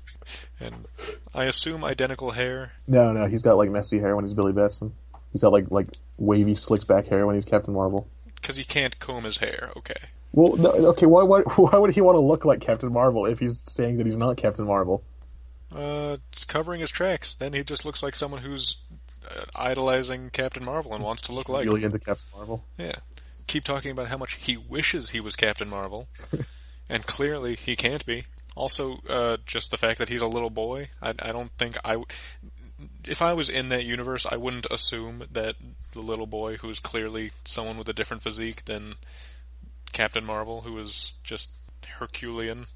Speaker 2: and I assume identical hair.
Speaker 1: No, he's got, like, messy hair when he's Billy Batson. He's got like wavy, slicked back hair when he's Captain Marvel.
Speaker 2: Because he can't comb his hair. Okay.
Speaker 1: Well, no, okay. Why would he want to look like Captain Marvel if he's saying that he's not Captain Marvel?
Speaker 2: It's covering his tracks. Then he just looks like someone who's idolizing Captain Marvel and wants to look like
Speaker 1: really
Speaker 2: him.
Speaker 1: Into Captain Marvel.
Speaker 2: Yeah. Keep talking about how much he wishes he was Captain Marvel, and clearly he can't be. Also, just the fact that he's a little boy. I don't think if I was in that universe, I wouldn't assume that the little boy, who is clearly someone with a different physique than Captain Marvel, who is just Herculean.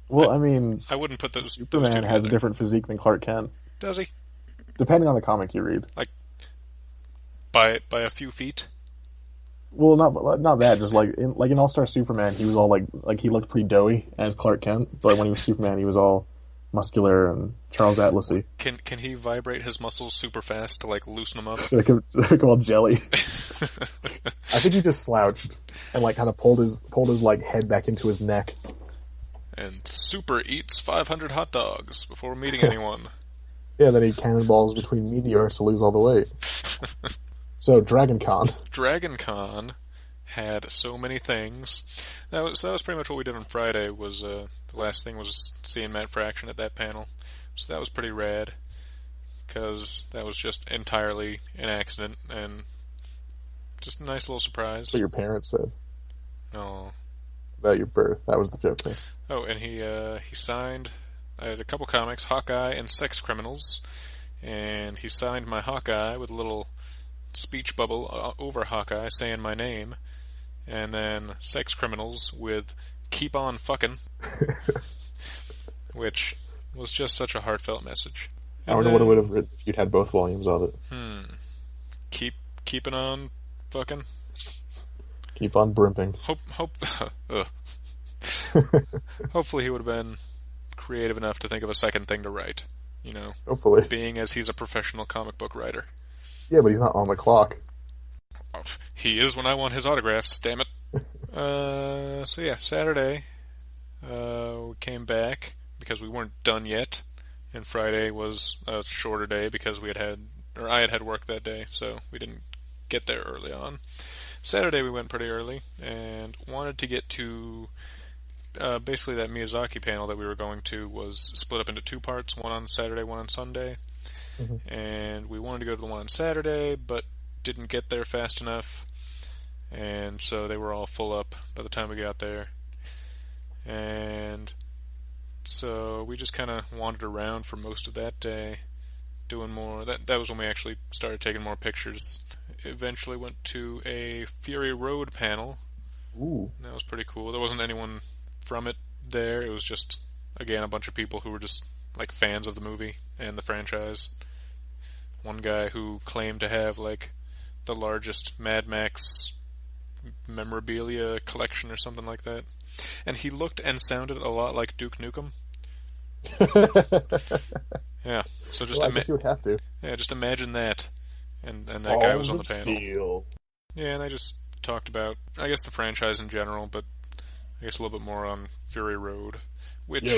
Speaker 1: Well, I mean,
Speaker 2: I wouldn't put those.
Speaker 1: Superman
Speaker 2: those two
Speaker 1: has a different physique than Clark Kent.
Speaker 2: Does he?
Speaker 1: Depending on the comic you read.
Speaker 2: Like, by a few feet.
Speaker 1: Well, not that. Just like in All-Star Superman, he was all like he looked pretty doughy as Clark Kent, but when he was Superman, he was all muscular and Charles Atlasy.
Speaker 2: Can he vibrate his muscles super fast to, like, loosen them up?
Speaker 1: So they become all jelly. I think he just slouched and, like, kind of pulled his like head back into his neck.
Speaker 2: And Super eats 500 hot dogs before meeting anyone.
Speaker 1: Yeah, then he cannonballs between meteors to lose all the weight. So DragonCon.
Speaker 2: DragonCon had so many things. That was pretty much what we did on Friday. Was the last thing was seeing Matt Fraction at that panel. So that was pretty rad, because that was just entirely an accident and just a nice little surprise.
Speaker 1: What your parents said.
Speaker 2: Oh.
Speaker 1: About your birth. That was the joke there.
Speaker 2: Oh, and he signed. I had a couple comics, Hawkeye and Sex Criminals, and he signed my Hawkeye with a little speech bubble over Hawkeye saying my name, and then Sex Criminals with "Keep on fucking," which was just such a heartfelt message.
Speaker 1: I wonder what it would have written if you'd had both volumes of it.
Speaker 2: keeping on fucking.
Speaker 1: Keep on brimping.
Speaker 2: Hopefully he would have been creative enough to think of a second thing to write.
Speaker 1: Hopefully.
Speaker 2: Being as he's a professional comic book writer.
Speaker 1: Yeah, but he's not on the clock.
Speaker 2: Oh, he is when I want his autographs, damn it. So yeah, Saturday, we came back because we weren't done yet, and Friday was a shorter day because I had work that day, so we didn't get there early on. Saturday we went pretty early, and wanted to get to, basically that Miyazaki panel that we were going to was split up into two parts, one on Saturday, one on Sunday, and we wanted to go to the one on Saturday, but didn't get there fast enough, and so they were all full up by the time we got there. And so we just kind of wandered around for most of that day, doing more. That was when we actually started taking more pictures. Eventually went to a Fury Road panel.
Speaker 1: Ooh.
Speaker 2: That was pretty cool. There wasn't anyone from it there. It was just, again, a bunch of people who were just like fans of the movie and the franchise. One guy who claimed to have like the largest Mad Max memorabilia collection or something like that. And he looked and sounded a lot like Duke Nukem. Yeah, so just
Speaker 1: I guess you would have to.
Speaker 2: Yeah, just imagine that. And that guy was on the panel.
Speaker 1: Steel.
Speaker 2: Yeah, and I just talked about, I guess, the franchise in general, but I guess a little bit more on Fury Road, which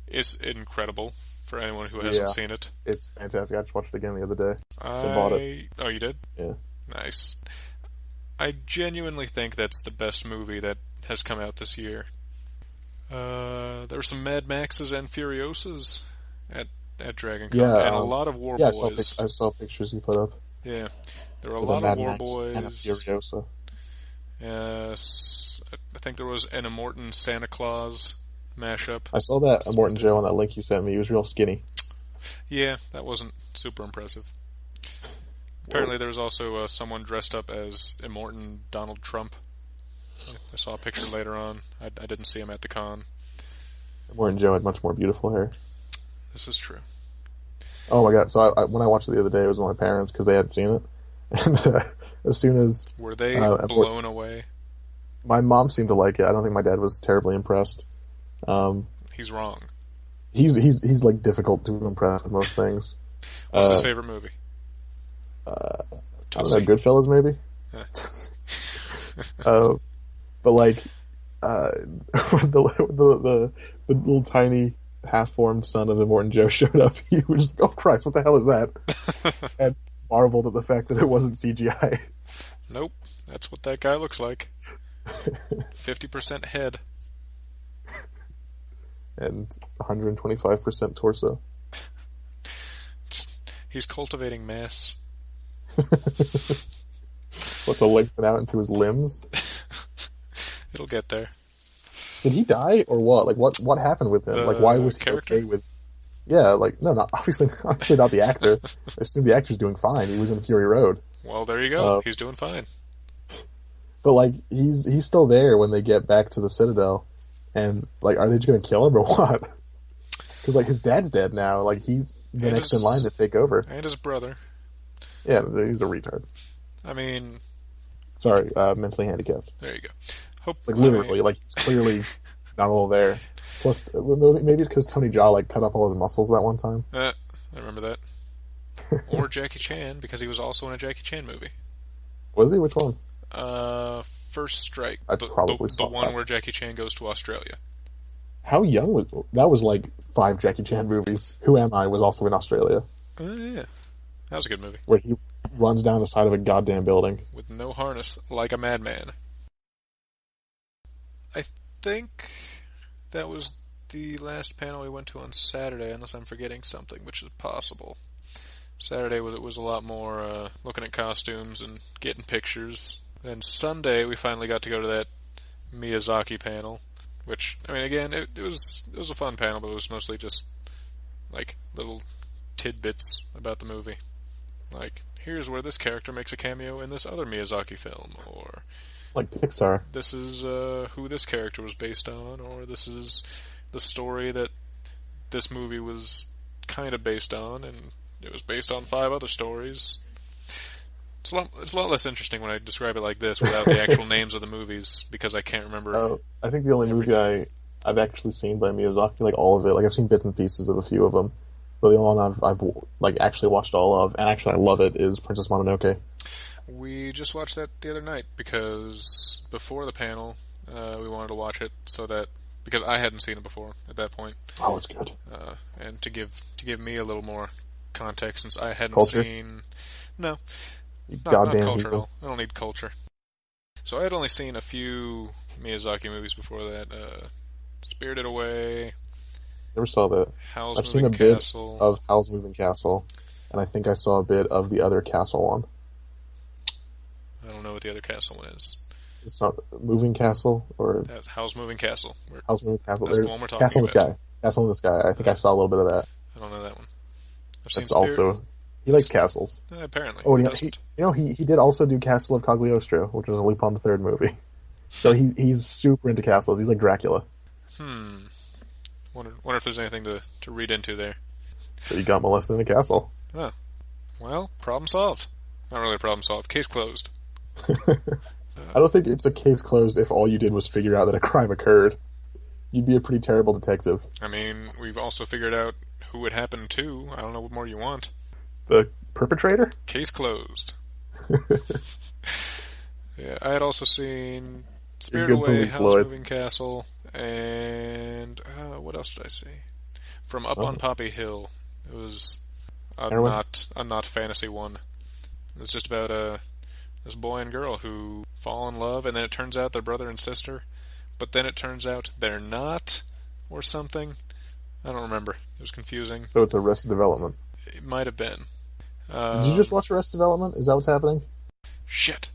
Speaker 2: is incredible for anyone who hasn't seen it.
Speaker 1: It's fantastic. I just watched it again the other day. So I bought it.
Speaker 2: Oh, you did?
Speaker 1: Yeah.
Speaker 2: Nice. I genuinely think that's the best movie that has come out this year. There were some Mad Maxes and Furiosas at DragonCon, and a lot of War Boys.
Speaker 1: I saw pictures you put up.
Speaker 2: Yeah, there were a lot of War
Speaker 1: Max
Speaker 2: Boys.
Speaker 1: And a Furiosa.
Speaker 2: I think there was an Immortan Santa Claus mashup.
Speaker 1: I saw that Immortan Joe on that link you sent me. He was real skinny.
Speaker 2: Yeah, that wasn't super impressive. Apparently there was also someone dressed up as Immortan Donald Trump. I saw a picture later on. I didn't see him at the con.
Speaker 1: Immortan Joe had much more beautiful hair.
Speaker 2: This is true.
Speaker 1: Oh my god, so when I watched it the other day, it was with my parents because they hadn't seen it. And as soon as...
Speaker 2: Were they blown away?
Speaker 1: My mom seemed to like it. I don't think my dad was terribly impressed.
Speaker 2: He's wrong.
Speaker 1: He's like difficult to impress with most things.
Speaker 2: What's his favorite movie?
Speaker 1: I don't know, Goodfellas maybe? But like, the little tiny half-formed son of Immortan Joe showed up, he was just like, oh Christ, what the hell is that? And marveled at the fact that it wasn't CGI.
Speaker 2: Nope, that's what that guy looks like. 50% head. And
Speaker 1: 125% torso.
Speaker 2: He's cultivating mass.
Speaker 1: What, to lengthen out into his limbs?
Speaker 2: It'll get there.
Speaker 1: Did he die or what? Like what happened with him? Like why was he okay with? Yeah, like no, not obviously not the actor. I assume the actor's doing fine. He was in Fury Road.
Speaker 2: Well, there you go. He's doing fine.
Speaker 1: But like he's still there when they get back to the Citadel, and like are they just gonna kill him or what? Because like his dad's dead now. Like he's the next in line to take over.
Speaker 2: And his brother.
Speaker 1: Yeah, he's a retard.
Speaker 2: I mean,
Speaker 1: sorry, mentally handicapped.
Speaker 2: There you go.
Speaker 1: Literally, like he's clearly not all there. Plus, maybe it's because Tony Jaa like cut up all his muscles that one time.
Speaker 2: I remember that. Or Jackie Chan, because he was also in a Jackie Chan movie.
Speaker 1: Was he? Which one?
Speaker 2: First Strike.
Speaker 1: I probably saw
Speaker 2: the one where Jackie Chan goes to Australia.
Speaker 1: How young was that? Was like 5 Jackie Chan movies. Who Am I was also in Australia.
Speaker 2: Yeah, that was a good movie.
Speaker 1: Where he runs down the side of a goddamn building
Speaker 2: with no harness, like a madman. I think that was the last panel we went to on Saturday, unless I'm forgetting something, which is possible. Saturday was a lot more looking at costumes and getting pictures. Then Sunday we finally got to go to that Miyazaki panel, which, I mean, again, it was a fun panel, but it was mostly just like little tidbits about the movie. Like, here's where this character makes a cameo in this other Miyazaki film, or
Speaker 1: like Pixar.
Speaker 2: This is who this character was based on, or this is the story that this movie was kind of based on, and it was based on 5 other stories. It's a lot less interesting when I describe it like this without the actual names of the movies because I can't remember
Speaker 1: I think the only movie
Speaker 2: everything.
Speaker 1: I've actually seen by Miyazaki, like all of it, like I've seen bits and pieces of a few of them, but the only one I've like actually watched all of, and actually I love it, is Princess Mononoke.
Speaker 2: We just watched that the other night because before the panel, we wanted to watch it so that because I hadn't seen it before at that point,
Speaker 1: Oh, it's good.
Speaker 2: and to give me a little more context since I hadn't
Speaker 1: Culture,
Speaker 2: seen. No,
Speaker 1: you
Speaker 2: not
Speaker 1: goddamn
Speaker 2: culture at
Speaker 1: heathen.
Speaker 2: all. I don't need culture. So I had only seen a few Miyazaki movies before that. Spirited Away,
Speaker 1: Never saw that.
Speaker 2: Howl's
Speaker 1: I've seen
Speaker 2: Moving
Speaker 1: a bit
Speaker 2: Castle.
Speaker 1: of Howl's Moving Castle, and I think I saw a bit of the other castle one.
Speaker 2: I don't know what the other castle one is.
Speaker 1: It's not Moving Castle or
Speaker 2: That's Howl's Moving Castle.
Speaker 1: Howl's Moving Castle.
Speaker 2: That's the
Speaker 1: There's
Speaker 2: one we're talking
Speaker 1: Castle in the
Speaker 2: about.
Speaker 1: Sky. Castle in the Sky. I think I saw a little bit of that.
Speaker 2: I don't know that one. I've seen
Speaker 1: That's
Speaker 2: Spirit.
Speaker 1: also he likes castles.
Speaker 2: Apparently,
Speaker 1: Oh,
Speaker 2: he
Speaker 1: and
Speaker 2: doesn't.
Speaker 1: he did also do Castle of Cagliostro, which was a Lupin the Third movie. So he's super into castles. He's like Dracula.
Speaker 2: Wonder if there's anything to read into there.
Speaker 1: So you got molested in a castle.
Speaker 2: Oh, well, problem solved. Not really a problem solved. Case closed.
Speaker 1: I don't think it's a case closed if all you did was figure out that a crime occurred. You'd be a pretty terrible detective.
Speaker 2: I mean, we've also figured out who it happened to. I don't know what more you want.
Speaker 1: The perpetrator?
Speaker 2: Case closed. Yeah, I had also seen Spirit
Speaker 1: good
Speaker 2: Away,
Speaker 1: police,
Speaker 2: Howl's
Speaker 1: Lloyd.
Speaker 2: Moving Castle, and what else did I see? From Up on
Speaker 1: Oh,
Speaker 2: Poppy Hill. It was
Speaker 1: heroin?
Speaker 2: a not fantasy one. It's just about this boy and girl who fall in love, and then it turns out they're brother and sister, but then it turns out they're not, or something. I don't remember. It was confusing.
Speaker 1: So it's Arrested Development.
Speaker 2: It might have been.
Speaker 1: Did you just watch Arrested Development? Is that what's happening?
Speaker 2: Shit.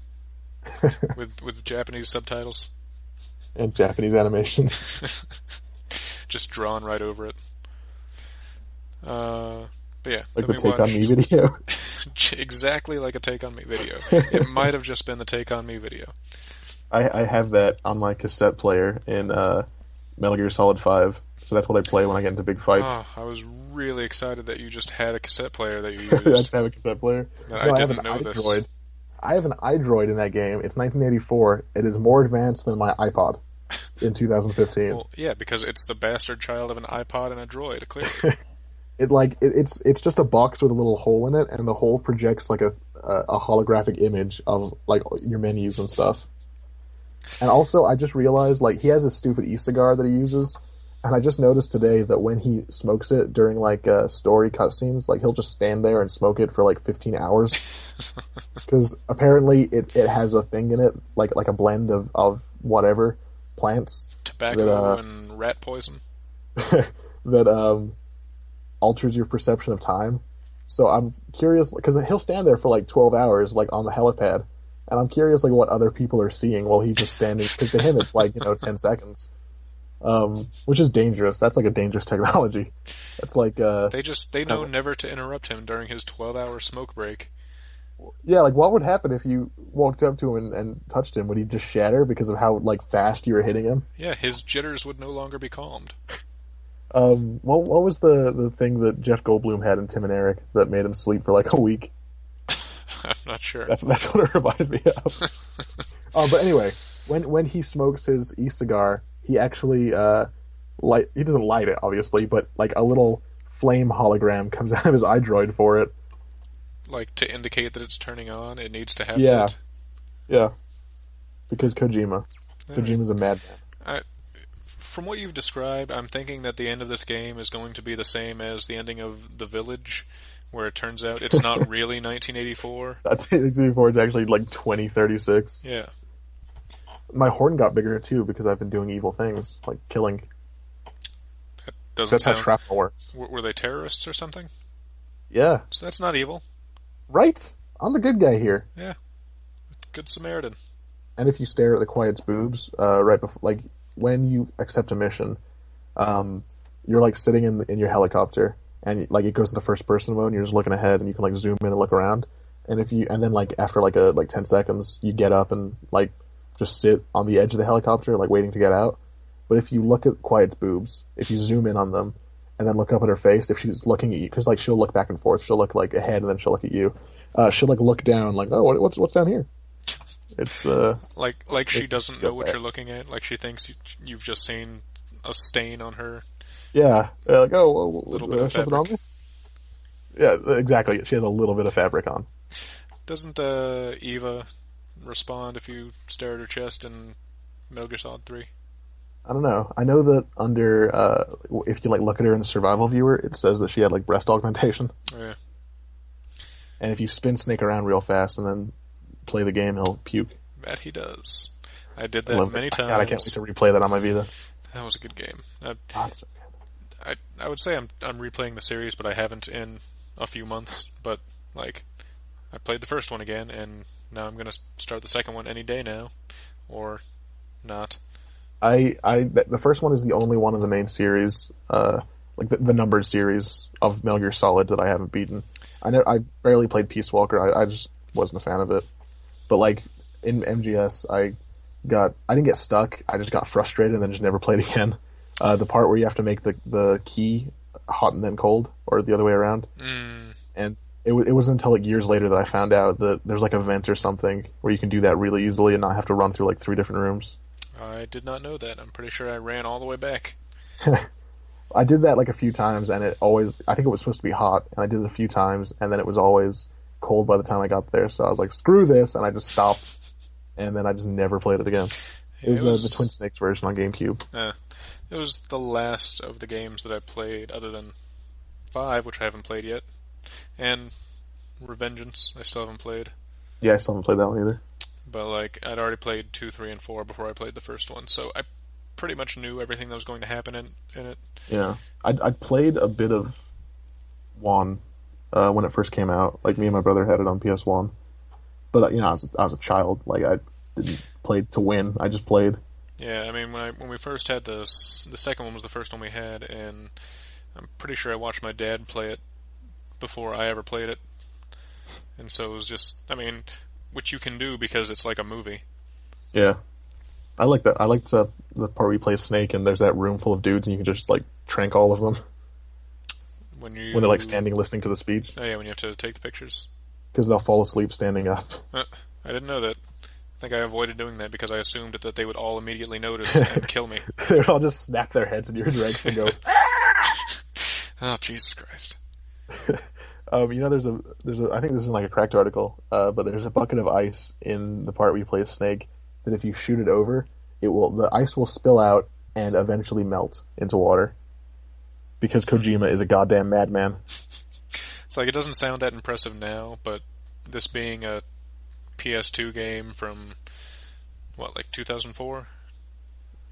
Speaker 2: With Japanese subtitles,
Speaker 1: And Japanese animation.
Speaker 2: just drawn right over it. But yeah,
Speaker 1: Like
Speaker 2: then
Speaker 1: the
Speaker 2: we
Speaker 1: Take On Me
Speaker 2: watched
Speaker 1: video.
Speaker 2: exactly like a Take on Me video. It might have just been the Take on Me video.
Speaker 1: I have that on my cassette player in Metal Gear Solid 5. So that's what I play when I get into big fights.
Speaker 2: Oh, I was really excited that you just had a cassette player that you
Speaker 1: I just
Speaker 2: used.
Speaker 1: have a cassette player.
Speaker 2: That
Speaker 1: No,
Speaker 2: I
Speaker 1: I have an
Speaker 2: didn't know this.
Speaker 1: iDroid. I have an iDroid in that game. It's 1984. It is more advanced than my iPod in 2015.
Speaker 2: Well, yeah, because it's the bastard child of an iPod and a Droid, clearly.
Speaker 1: It's just a box with a little hole in it, and the hole projects like a holographic image of like your menus and stuff. And also, I just realized like he has a stupid e-cigar that he uses, and I just noticed today that when he smokes it during like story cutscenes, like he'll just stand there and smoke it for like 15 hours. Because apparently it has a thing in it, like a blend of whatever plants
Speaker 2: Tobacco and rat poison.
Speaker 1: that alters your perception of time. So I'm curious because he'll stand there for like 12 hours, like on the helipad, and I'm curious like what other people are seeing while he's just standing. Because to him it's like 10 seconds, which is dangerous. That's like a dangerous technology. That's like
Speaker 2: They know never to interrupt him during his 12-hour smoke break.
Speaker 1: yeah, like what would happen if you walked up to him and touched him? Would he just shatter because of how like fast you were hitting him?
Speaker 2: Yeah, his jitters would no longer be calmed.
Speaker 1: What was the thing that Jeff Goldblum had in Tim and Eric that made him sleep for like a week?
Speaker 2: I'm not sure.
Speaker 1: That's what it reminded me of. But anyway, when he smokes his e-cigar, he actually he doesn't light it obviously, but like a little flame hologram comes out of his iDroid for it.
Speaker 2: Like, to indicate that it's turning on, it needs to have
Speaker 1: Yeah.
Speaker 2: it.
Speaker 1: Yeah, because Kojima's a madman.
Speaker 2: From what you've described, I'm thinking that the end of this game is going to be the same as the ending of The Village, where it turns out it's not really 1984.
Speaker 1: That's before it's actually like 2036.
Speaker 2: Yeah.
Speaker 1: My horn got bigger too because I've been doing evil things like killing.
Speaker 2: That doesn't
Speaker 1: That's how
Speaker 2: sound...
Speaker 1: shrapnel works.
Speaker 2: Were they terrorists or something?
Speaker 1: Yeah,
Speaker 2: So that's not evil.
Speaker 1: right. I'm the good guy here.
Speaker 2: Yeah. Good Samaritan.
Speaker 1: And if you stare at the Quiet's boobs, right before, like when you accept a mission, you're like sitting in your helicopter, and like it goes into first person mode, and you're just looking ahead, and you can like zoom in and look around. And then like after like 10 seconds, you get up and like just sit on the edge of the helicopter, like waiting to get out. But if you look at Quiet's boobs, if you zoom in on them, and then look up at her face, if she's looking at you, because like she'll look back and forth, she'll look like ahead, and then she'll look at you. she'll like look down, like, oh, what's down here? It's
Speaker 2: like she doesn't know what
Speaker 1: bad.
Speaker 2: you're looking at. Like she thinks you've just seen a stain on her.
Speaker 1: Yeah, like, oh,
Speaker 2: Little bit of
Speaker 1: something on
Speaker 2: fabric.
Speaker 1: me? Yeah, exactly. She has a little bit of fabric on.
Speaker 2: Doesn't Eva respond if you stare at her chest in Metal Gear Solid 3?
Speaker 1: I don't know. I know that under if you like look at her in the survival viewer, it says that she had like breast augmentation.
Speaker 2: Oh, yeah.
Speaker 1: And if you spin Snake around real fast and then play the game, he'll puke.
Speaker 2: That he does. I did that many times.
Speaker 1: God, I can't wait to replay that on my Vita.
Speaker 2: That was a good game.
Speaker 1: So
Speaker 2: I would say I'm replaying the series, but I haven't in a few months. But like, I played the first one again, and now I'm gonna start the second one any day now, or not.
Speaker 1: The first one is the only one in the main series, like the numbered series of Metal Gear Solid that I haven't beaten. I barely played Peace Walker. I just wasn't a fan of it. But like in MGS, I didn't get stuck. I just got frustrated and then just never played again. The part where you have to make the key hot and then cold, or the other way around. And it wasn't until like years later that I found out that there's like a vent or something where you can do that really easily and not have to run through like 3 different rooms.
Speaker 2: I did not know that. I'm pretty sure I ran all the way back.
Speaker 1: I did that like a few times, and I think it was supposed to be hot, and I did it a few times, and then it was always cold by the time I got there, so I was like, screw this, and I just stopped, and then I just never played it again. It was the Twin Snakes version on GameCube.
Speaker 2: It was the last of the games that I played, other than 5, which I haven't played yet, and Revengeance, I still haven't played.
Speaker 1: Yeah, I still haven't played that one either.
Speaker 2: But like, I'd already played 2, 3, and 4 before I played the first one, so I pretty much knew everything that was going to happen in it.
Speaker 1: Yeah, I played a bit of 1 when it first came out. Like, me and my brother had it on PS1. But, I was a child. Like, I didn't play to win. I just played.
Speaker 2: Yeah, I mean, when we first had the second one was the first one we had, and I'm pretty sure I watched my dad play it before I ever played it. And so it was just, I mean, which you can do because it's like a movie.
Speaker 1: Yeah. I like that. I liked the part where you play Snake and there's that room full of dudes and you can just, like, trank all of them. When they're, like, standing listening to the speech.
Speaker 2: Oh, yeah, when you have to take the pictures.
Speaker 1: Because they'll fall asleep standing up.
Speaker 2: I didn't know that. I think I avoided doing that because I assumed that they would all immediately notice and kill me.
Speaker 1: They would all just snap their heads in your direction and go,
Speaker 2: oh, Jesus Christ.
Speaker 1: there's a, I think this is like a Cracked article, but there's a bucket of ice in the part where you play a snake that if you shoot it over, the ice will spill out and eventually melt into water. Because Kojima is a goddamn madman.
Speaker 2: It's like, it doesn't sound that impressive now, but this being a PS2 game from, like 2004?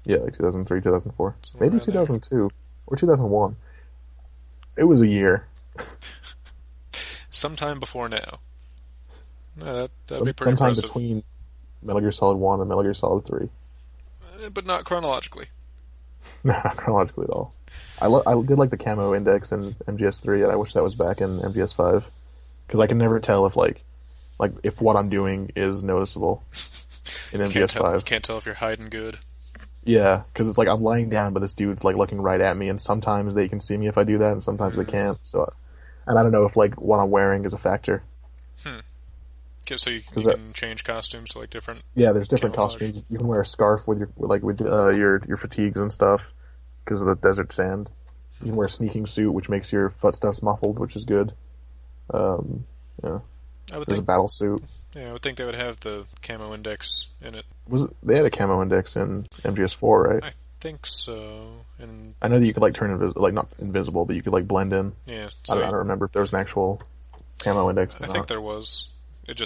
Speaker 1: Yeah, like 2003, 2004. Maybe 2002. Or 2001. It was a year.
Speaker 2: Sometime before now. No, that'd be pretty
Speaker 1: sometime
Speaker 2: impressive.
Speaker 1: Between Metal Gear Solid 1 and Metal Gear Solid 3.
Speaker 2: But not chronologically.
Speaker 1: No, not chronologically at all. I did like the camo index in MGS3, and I wish that was back in MGS5. Because I can never tell if if what I'm doing is noticeable in MGS5.
Speaker 2: Can't tell if you're hiding good.
Speaker 1: Yeah, because it's like I'm lying down, but this dude's like looking right at me, and sometimes they can see me if I do that, and sometimes they can't. So, and I don't know if like what I'm wearing is a factor.
Speaker 2: Okay, so you can change costumes to like different.
Speaker 1: Yeah, there's different
Speaker 2: camouflage.
Speaker 1: costumes. You can wear a scarf with your fatigues and stuff because of the desert sand. You can wear a sneaking suit, which makes your footsteps muffled, which is good. Yeah. There's a battle suit.
Speaker 2: Yeah, I would think they would have the camo index in it.
Speaker 1: They had a camo index in MGS4, right?
Speaker 2: I think so. And
Speaker 1: I know that you could like turn not invisible, but you could like blend in.
Speaker 2: Yeah.
Speaker 1: So I don't remember if there was an actual camo index.
Speaker 2: I think there was. It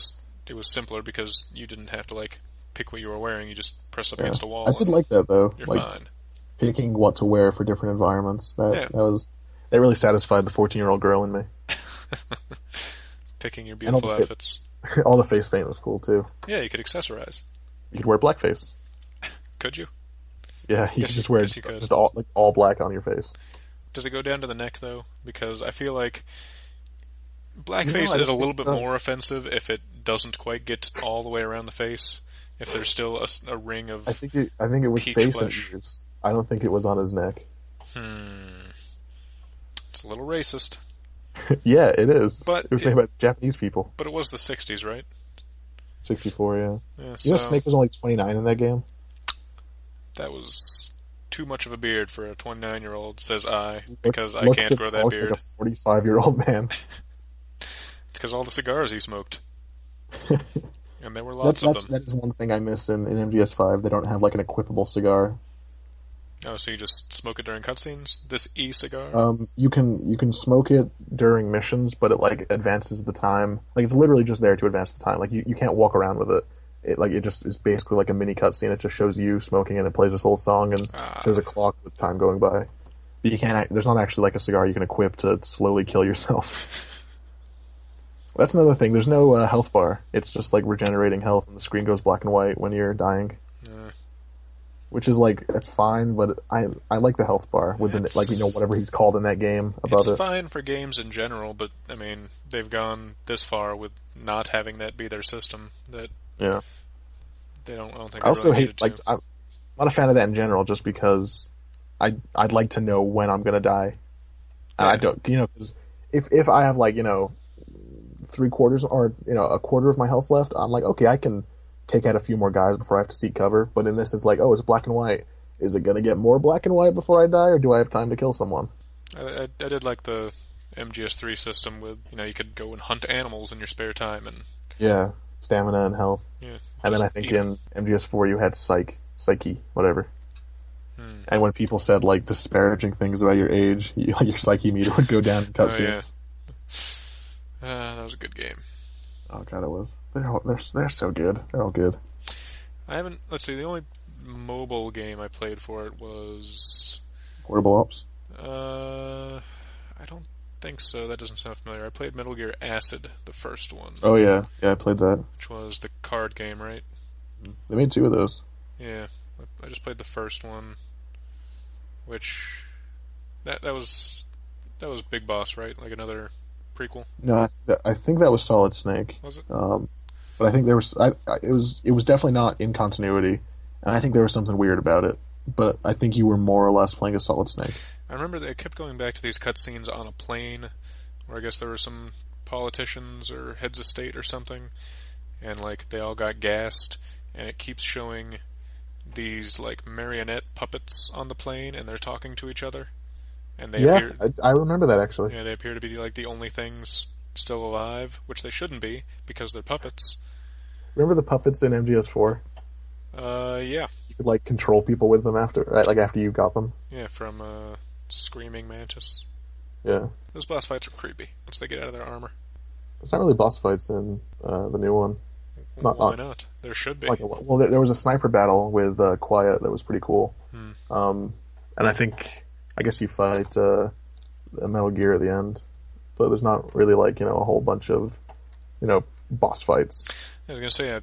Speaker 2: was simpler because you didn't have to like pick what you were wearing. You just press up against a wall.
Speaker 1: I did like that though.
Speaker 2: You're
Speaker 1: like,
Speaker 2: fine.
Speaker 1: Picking what to wear for different environments. That really satisfied the 14-year-old girl in me.
Speaker 2: Picking your beautiful outfits.
Speaker 1: All the face paint was cool too.
Speaker 2: Yeah, you could accessorize.
Speaker 1: You could wear blackface.
Speaker 2: Could you?
Speaker 1: Yeah, you could just wear just all black on your face.
Speaker 2: Does it go down to the neck though? Because I feel like blackface is a little bit more offensive if it doesn't quite get all the way around the face. If there's still a ring of
Speaker 1: I think it was face and ears. I don't think it was on his neck.
Speaker 2: It's a little racist.
Speaker 1: Yeah, it is.
Speaker 2: But
Speaker 1: It was made by Japanese people.
Speaker 2: it was the 60s, right?
Speaker 1: 64, yeah.
Speaker 2: Yeah,
Speaker 1: You know,
Speaker 2: so
Speaker 1: Snake was only 29 in that game.
Speaker 2: that was too much of a beard for a 29-year-old, says I,
Speaker 1: Look,
Speaker 2: because I
Speaker 1: look
Speaker 2: can't
Speaker 1: to
Speaker 2: grow that
Speaker 1: talk like
Speaker 2: beard.
Speaker 1: a 45-year-old man.
Speaker 2: It's because all the cigars he smoked, and there were lots of them.
Speaker 1: That is one thing I miss in MGS5. They don't have like an equipable cigar.
Speaker 2: Oh, so you just smoke it during cutscenes? This e-cigar?
Speaker 1: You can smoke it during missions, but it like advances the time. Like it's literally just there to advance the time. Like you can't walk around with it. It just is basically like a mini cutscene. It just shows you smoking and it plays this whole song and shows a clock with time going by. But you can't. There's not actually like a cigar you can equip to slowly kill yourself. That's another thing. There's no health bar. It's just like regenerating health, and the screen goes black and white when you're dying. Which is like, it's fine, but I like the health bar within it, like, you know, whatever he's called in that game about it.
Speaker 2: It's fine for games in general, but I mean, they've gone this far with not having that be their system that
Speaker 1: Yeah.
Speaker 2: I don't think
Speaker 1: I also
Speaker 2: really
Speaker 1: hate, like, I'm not a fan of that in general, just because I'd like to know when I'm gonna die. And I don't, you know, because if I have, like, you know, 3/4 or, you know, a quarter of my health left, I'm like, okay, I can take out a few more guys before I have to seek cover. But in this, it's like, oh, it's black and white. Is it gonna get more black and white before I die, or do I have time to kill someone?
Speaker 2: I did like the MGS3 system with, you know, you could go and hunt animals in your spare time and
Speaker 1: Yeah, stamina and health.
Speaker 2: yeah.
Speaker 1: And then I think in MGS4 you had psyche, whatever. And when people said like disparaging things about your age, your psyche meter would go down in cutscenes.
Speaker 2: That was a good game.
Speaker 1: Oh god, it was. They're so good. They're all good.
Speaker 2: Let's see, the only mobile game I played for it was
Speaker 1: Portable Ops?
Speaker 2: I don't think so. That doesn't sound familiar. I played Metal Gear Acid, the first one.
Speaker 1: Oh yeah, I played that.
Speaker 2: Which was the card game, right?
Speaker 1: They made 2 of those.
Speaker 2: Yeah, I just played the first one, which that was Big Boss, right? Like another prequel.
Speaker 1: No, I think that was Solid Snake.
Speaker 2: Was it?
Speaker 1: But I think there was it was definitely not in continuity, and I think there was something weird about it. But I think you were more or less playing a Solid Snake.
Speaker 2: I remember they kept going back to these cutscenes on a plane, where I guess there were some politicians or heads of state or something, and like they all got gassed, and it keeps showing these like marionette puppets on the plane, and they're talking to each other, and they appear.
Speaker 1: I remember that actually.
Speaker 2: Yeah, they appear to be like the only things still alive, which they shouldn't be because they're puppets.
Speaker 1: Remember the puppets in MGS4?
Speaker 2: Yeah.
Speaker 1: You could like control people with them after, right? Like after you got them.
Speaker 2: Yeah, from Screaming Mantis.
Speaker 1: Yeah.
Speaker 2: Those boss fights are creepy once they get out of their armor.
Speaker 1: There's not really boss fights in the new one.
Speaker 2: Why not? There should be.
Speaker 1: Like, well, there was a sniper battle with Quiet that was pretty cool. And I guess you fight a Metal Gear at the end, but there's not really like, you know, a whole bunch of, you know, boss fights.
Speaker 2: I was gonna say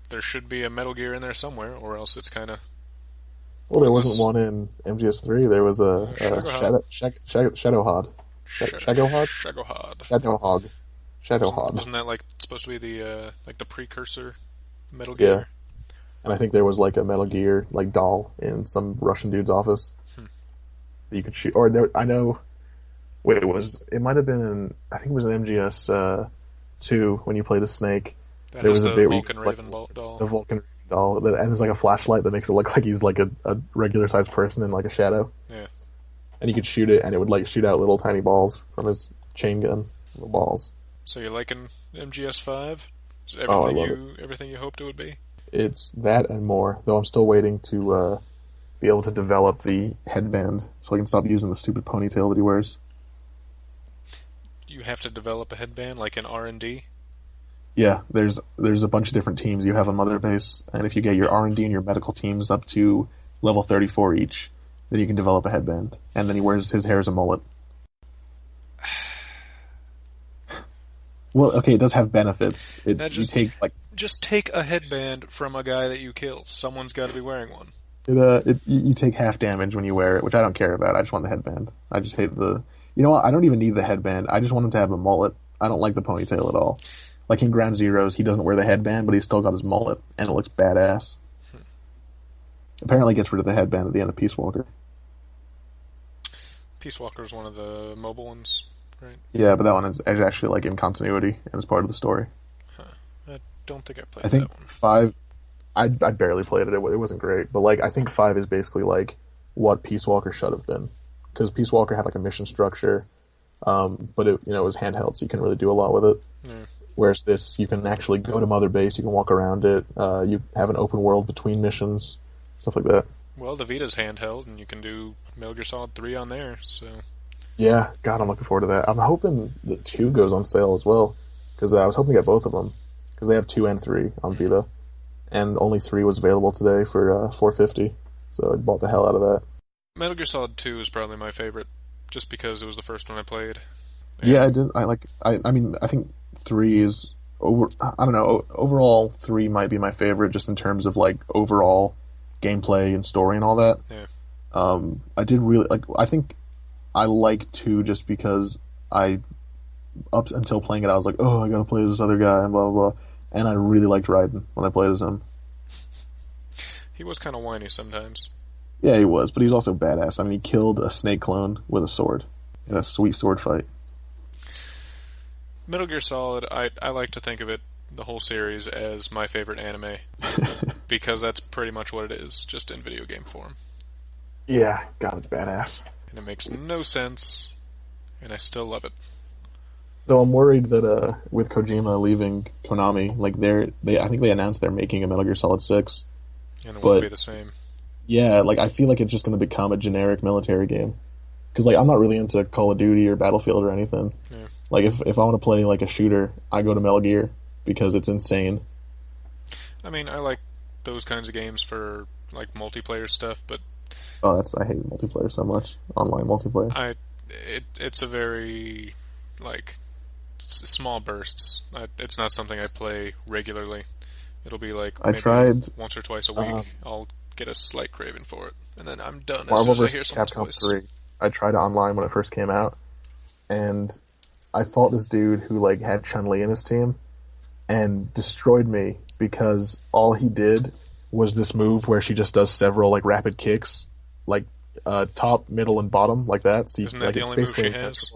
Speaker 2: there should be a Metal Gear in there somewhere, or else it's kind of.
Speaker 1: Well, there wasn't one in MGS3. There was a Shadowhod. Shadowhog.
Speaker 2: Wasn't that like supposed to be the like the precursor Metal Gear?
Speaker 1: Yeah. And I think there was like a Metal Gear like doll in some Russian dude's office that you could shoot. Or there, I know. Wait, it might have been in, I think it was in MGS 2 when you played a Snake.
Speaker 2: There was the Vulcan Raven doll.
Speaker 1: The Vulcan doll, and there's like a flashlight that makes it look like he's like a regular sized person in like a shadow.
Speaker 2: Yeah.
Speaker 1: And you could shoot it, and it would like shoot out little tiny balls from his chain gun. Little balls.
Speaker 2: So you're liking MGS5? Is everything you hoped it would be?
Speaker 1: It's that and more. Though I'm still waiting to be able to develop the headband, so I can stop using the stupid ponytail that he wears.
Speaker 2: You have to develop a headband like in R&D?
Speaker 1: Yeah, there's a bunch of different teams you have on Mother Base, and if you get your R&D and your medical teams up to level 34 each, then you can develop a headband. And then he wears his hair as a mullet. Well, okay, it does have benefits.
Speaker 2: Just take a headband from a guy that you kill. Someone's got to be wearing one.
Speaker 1: You take half damage when you wear it, which I don't care about. I just want the headband. I just hate the... You know what? I don't even need the headband. I just want him to have a mullet. I don't like the ponytail at all. Like in Ground Zeroes, he doesn't wear the headband, but he's still got his mullet, and it looks badass. Apparently gets rid of the headband at the end of Peace Walker.
Speaker 2: Peace Walker is one of the mobile ones. right?
Speaker 1: Yeah, but that one is actually like in continuity and is part of the story.
Speaker 2: Huh. I don't think I played
Speaker 1: I think
Speaker 2: that one.
Speaker 1: 5, I barely played it. It wasn't great, but like I think 5 is basically like what Peace Walker should have been, because Peace Walker had like a mission structure, but it was handheld, so you couldn't really do a lot with it.
Speaker 2: Yeah.
Speaker 1: Whereas this, you can actually go to Mother Base, you can walk around it, you have an open world between missions, stuff like that.
Speaker 2: Well, the Vita's handheld, and you can do Metal Gear Solid 3 on there, so...
Speaker 1: Yeah, God, I'm looking forward to that. I'm hoping that 2 goes on sale as well, because I was hoping to get both of them, because they have 2 and 3 on Vita, and only 3 was available today for $4.50, so I bought the hell out of that.
Speaker 2: Metal Gear Solid 2 is probably my favorite, just because it was the first one I played. And
Speaker 1: yeah, I mean, I think 3 is I don't know, overall 3 might be my favorite, just in terms of like overall gameplay and story and all that.
Speaker 2: Yeah.
Speaker 1: I did really I think I like 2 just because up until playing it, I was like, oh, I gotta play as this other guy and blah blah blah, and I really liked Raiden when I played as him.
Speaker 2: He was kind of whiny sometimes.
Speaker 1: Yeah, he was, but he was also badass. I mean, he killed a snake clone with a sword in a sweet sword fight.
Speaker 2: Metal Gear Solid, I like to think of it, the whole series, as my favorite anime. Because that's pretty much what it is, just in video game form.
Speaker 1: Yeah, God, it's badass.
Speaker 2: And it makes no sense, and I still love it.
Speaker 1: Though I'm worried that with Kojima leaving Konami, like I think they announced they're making a Metal Gear Solid 6.
Speaker 2: And it won't be the same.
Speaker 1: Yeah, like I feel like it's just going to become a generic military game. Because like I'm not really into Call of Duty or Battlefield or anything.
Speaker 2: Yeah.
Speaker 1: Like if I want to play like a shooter, I go to Metal Gear because it's insane.
Speaker 2: I mean, I like those kinds of games for like multiplayer stuff, but
Speaker 1: I hate multiplayer so much. Online multiplayer.
Speaker 2: It's a very like small bursts. It's not something I play regularly. It'll be like
Speaker 1: I tried
Speaker 2: once or twice a week. I'll get a slight craving for it, and then I'm done
Speaker 1: Marvel
Speaker 2: as soon as I hear
Speaker 1: vs.
Speaker 2: someone's
Speaker 1: Capcom
Speaker 2: voice.
Speaker 1: 3. I tried it online when it first came out, and I fought this dude who like had Chun-Li in his team, and destroyed me because all he did was this move where she just does several like rapid kicks, like top, middle, and bottom, like that. So
Speaker 2: Isn't that the only move she has?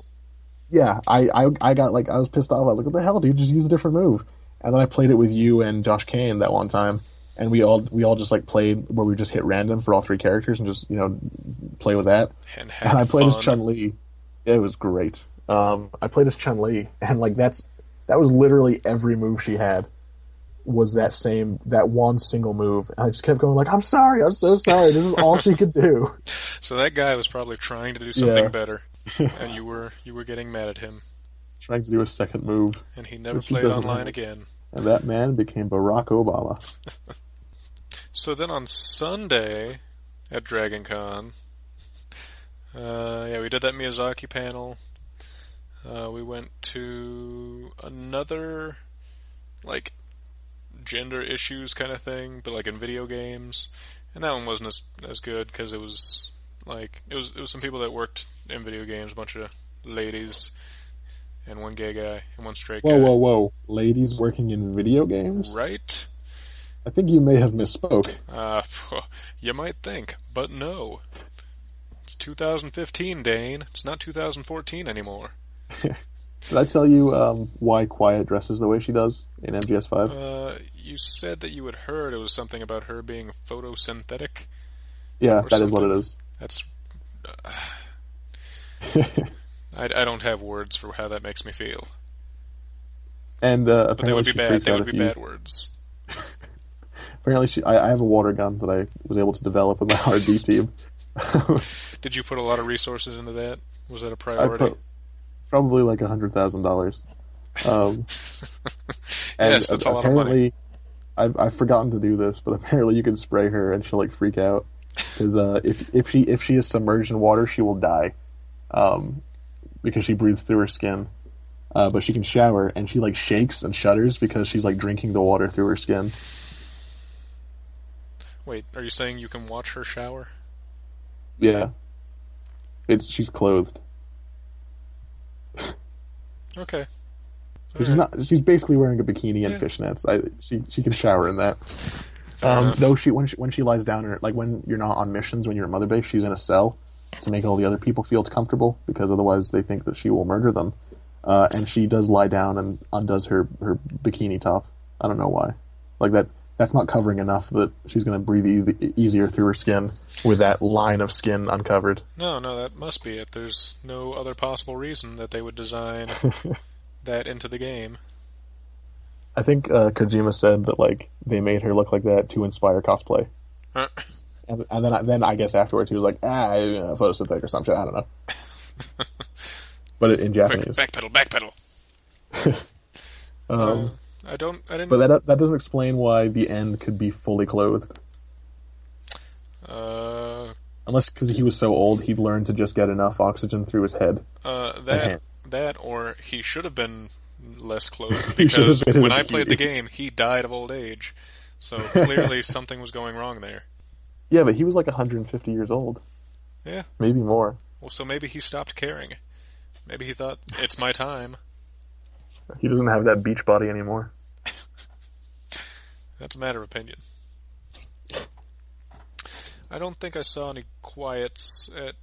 Speaker 1: Yeah, I got like I was pissed off. I was like, "What the hell, dude? Just use a different move." And then I played it with you and Josh Kane that one time, and we all just like played where we just hit random for all 3 characters and just play with that.
Speaker 2: And
Speaker 1: I played
Speaker 2: fun.
Speaker 1: as Chun-Li. It was great. I played as Chun-Li, and like that was literally every move she had was that one single move. And I just kept going like, I'm sorry, I'm so sorry. This is all she could do.
Speaker 2: So that guy was probably trying to do something better, and you were getting mad at him.
Speaker 1: Trying to do a second move.
Speaker 2: And he never played online again.
Speaker 1: And that man became Barack Obama.
Speaker 2: So then on Sunday at DragonCon, we did that Miyazaki panel. We went to another, like, gender issues kind of thing, but like in video games. And that one wasn't as good because it was some people that worked in video games, a bunch of ladies, and one gay guy, and one straight guy.
Speaker 1: Whoa. Ladies working in video games?
Speaker 2: Right?
Speaker 1: I think you may have misspoke.
Speaker 2: You might think, but no. It's 2015, Dane. It's not 2014 anymore.
Speaker 1: Did I tell you why Quiet dresses the way she does in MGS5?
Speaker 2: You said that you had heard it was something about her being photosynthetic.
Speaker 1: Yeah, that is what it is.
Speaker 2: That's... I don't have words for how that makes me feel.
Speaker 1: And
Speaker 2: but they would be bad. They would be bad words.
Speaker 1: Apparently, I have a water gun that I was able to develop with my R&D team.
Speaker 2: Did you put a lot of resources into that? Was that a priority?
Speaker 1: Probably like $100,000.
Speaker 2: Yes, that's a lot of money.
Speaker 1: I've forgotten to do this, but apparently you can spray her and she'll like freak out because if she is submerged in water, she will die. Because she breathes through her skin. But she can shower, and she like shakes and shudders because she's like drinking the water through her skin.
Speaker 2: Wait, are you saying you can watch her shower?
Speaker 1: Yeah. She's clothed.
Speaker 2: Okay.
Speaker 1: She's basically wearing a bikini and fishnets. She can shower in that. Though when she lies down, like when you're not on missions, when you're at Mother Base, she's in a cell. to make all the other people feel comfortable, because otherwise they think that she will murder them. And she does lie down and undoes her bikini top. I don't know why. Like that's not covering enough that she's going to breathe easier through her skin with that line of skin uncovered.
Speaker 2: No, that must be it. There's no other possible reason that they would design that into the game.
Speaker 1: I think Kojima said that like they made her look like that to inspire cosplay. And then I guess afterwards he was like, photosynthetic or some shit. I don't know. But in Japanese.
Speaker 2: Quick, backpedal. I didn't.
Speaker 1: But that doesn't explain why the end could be fully clothed. Unless because he was so old, he'd learned to just get enough oxygen through his head.
Speaker 2: That, or he should have been less clothed, because when I played the game, he died of old age. So clearly something was going wrong there.
Speaker 1: Yeah, but he was like 150 years old.
Speaker 2: Yeah.
Speaker 1: Maybe more.
Speaker 2: Well, so maybe he stopped caring. Maybe he thought, it's my time.
Speaker 1: He doesn't have that beach body anymore.
Speaker 2: That's a matter of opinion. I don't think I saw any quiets at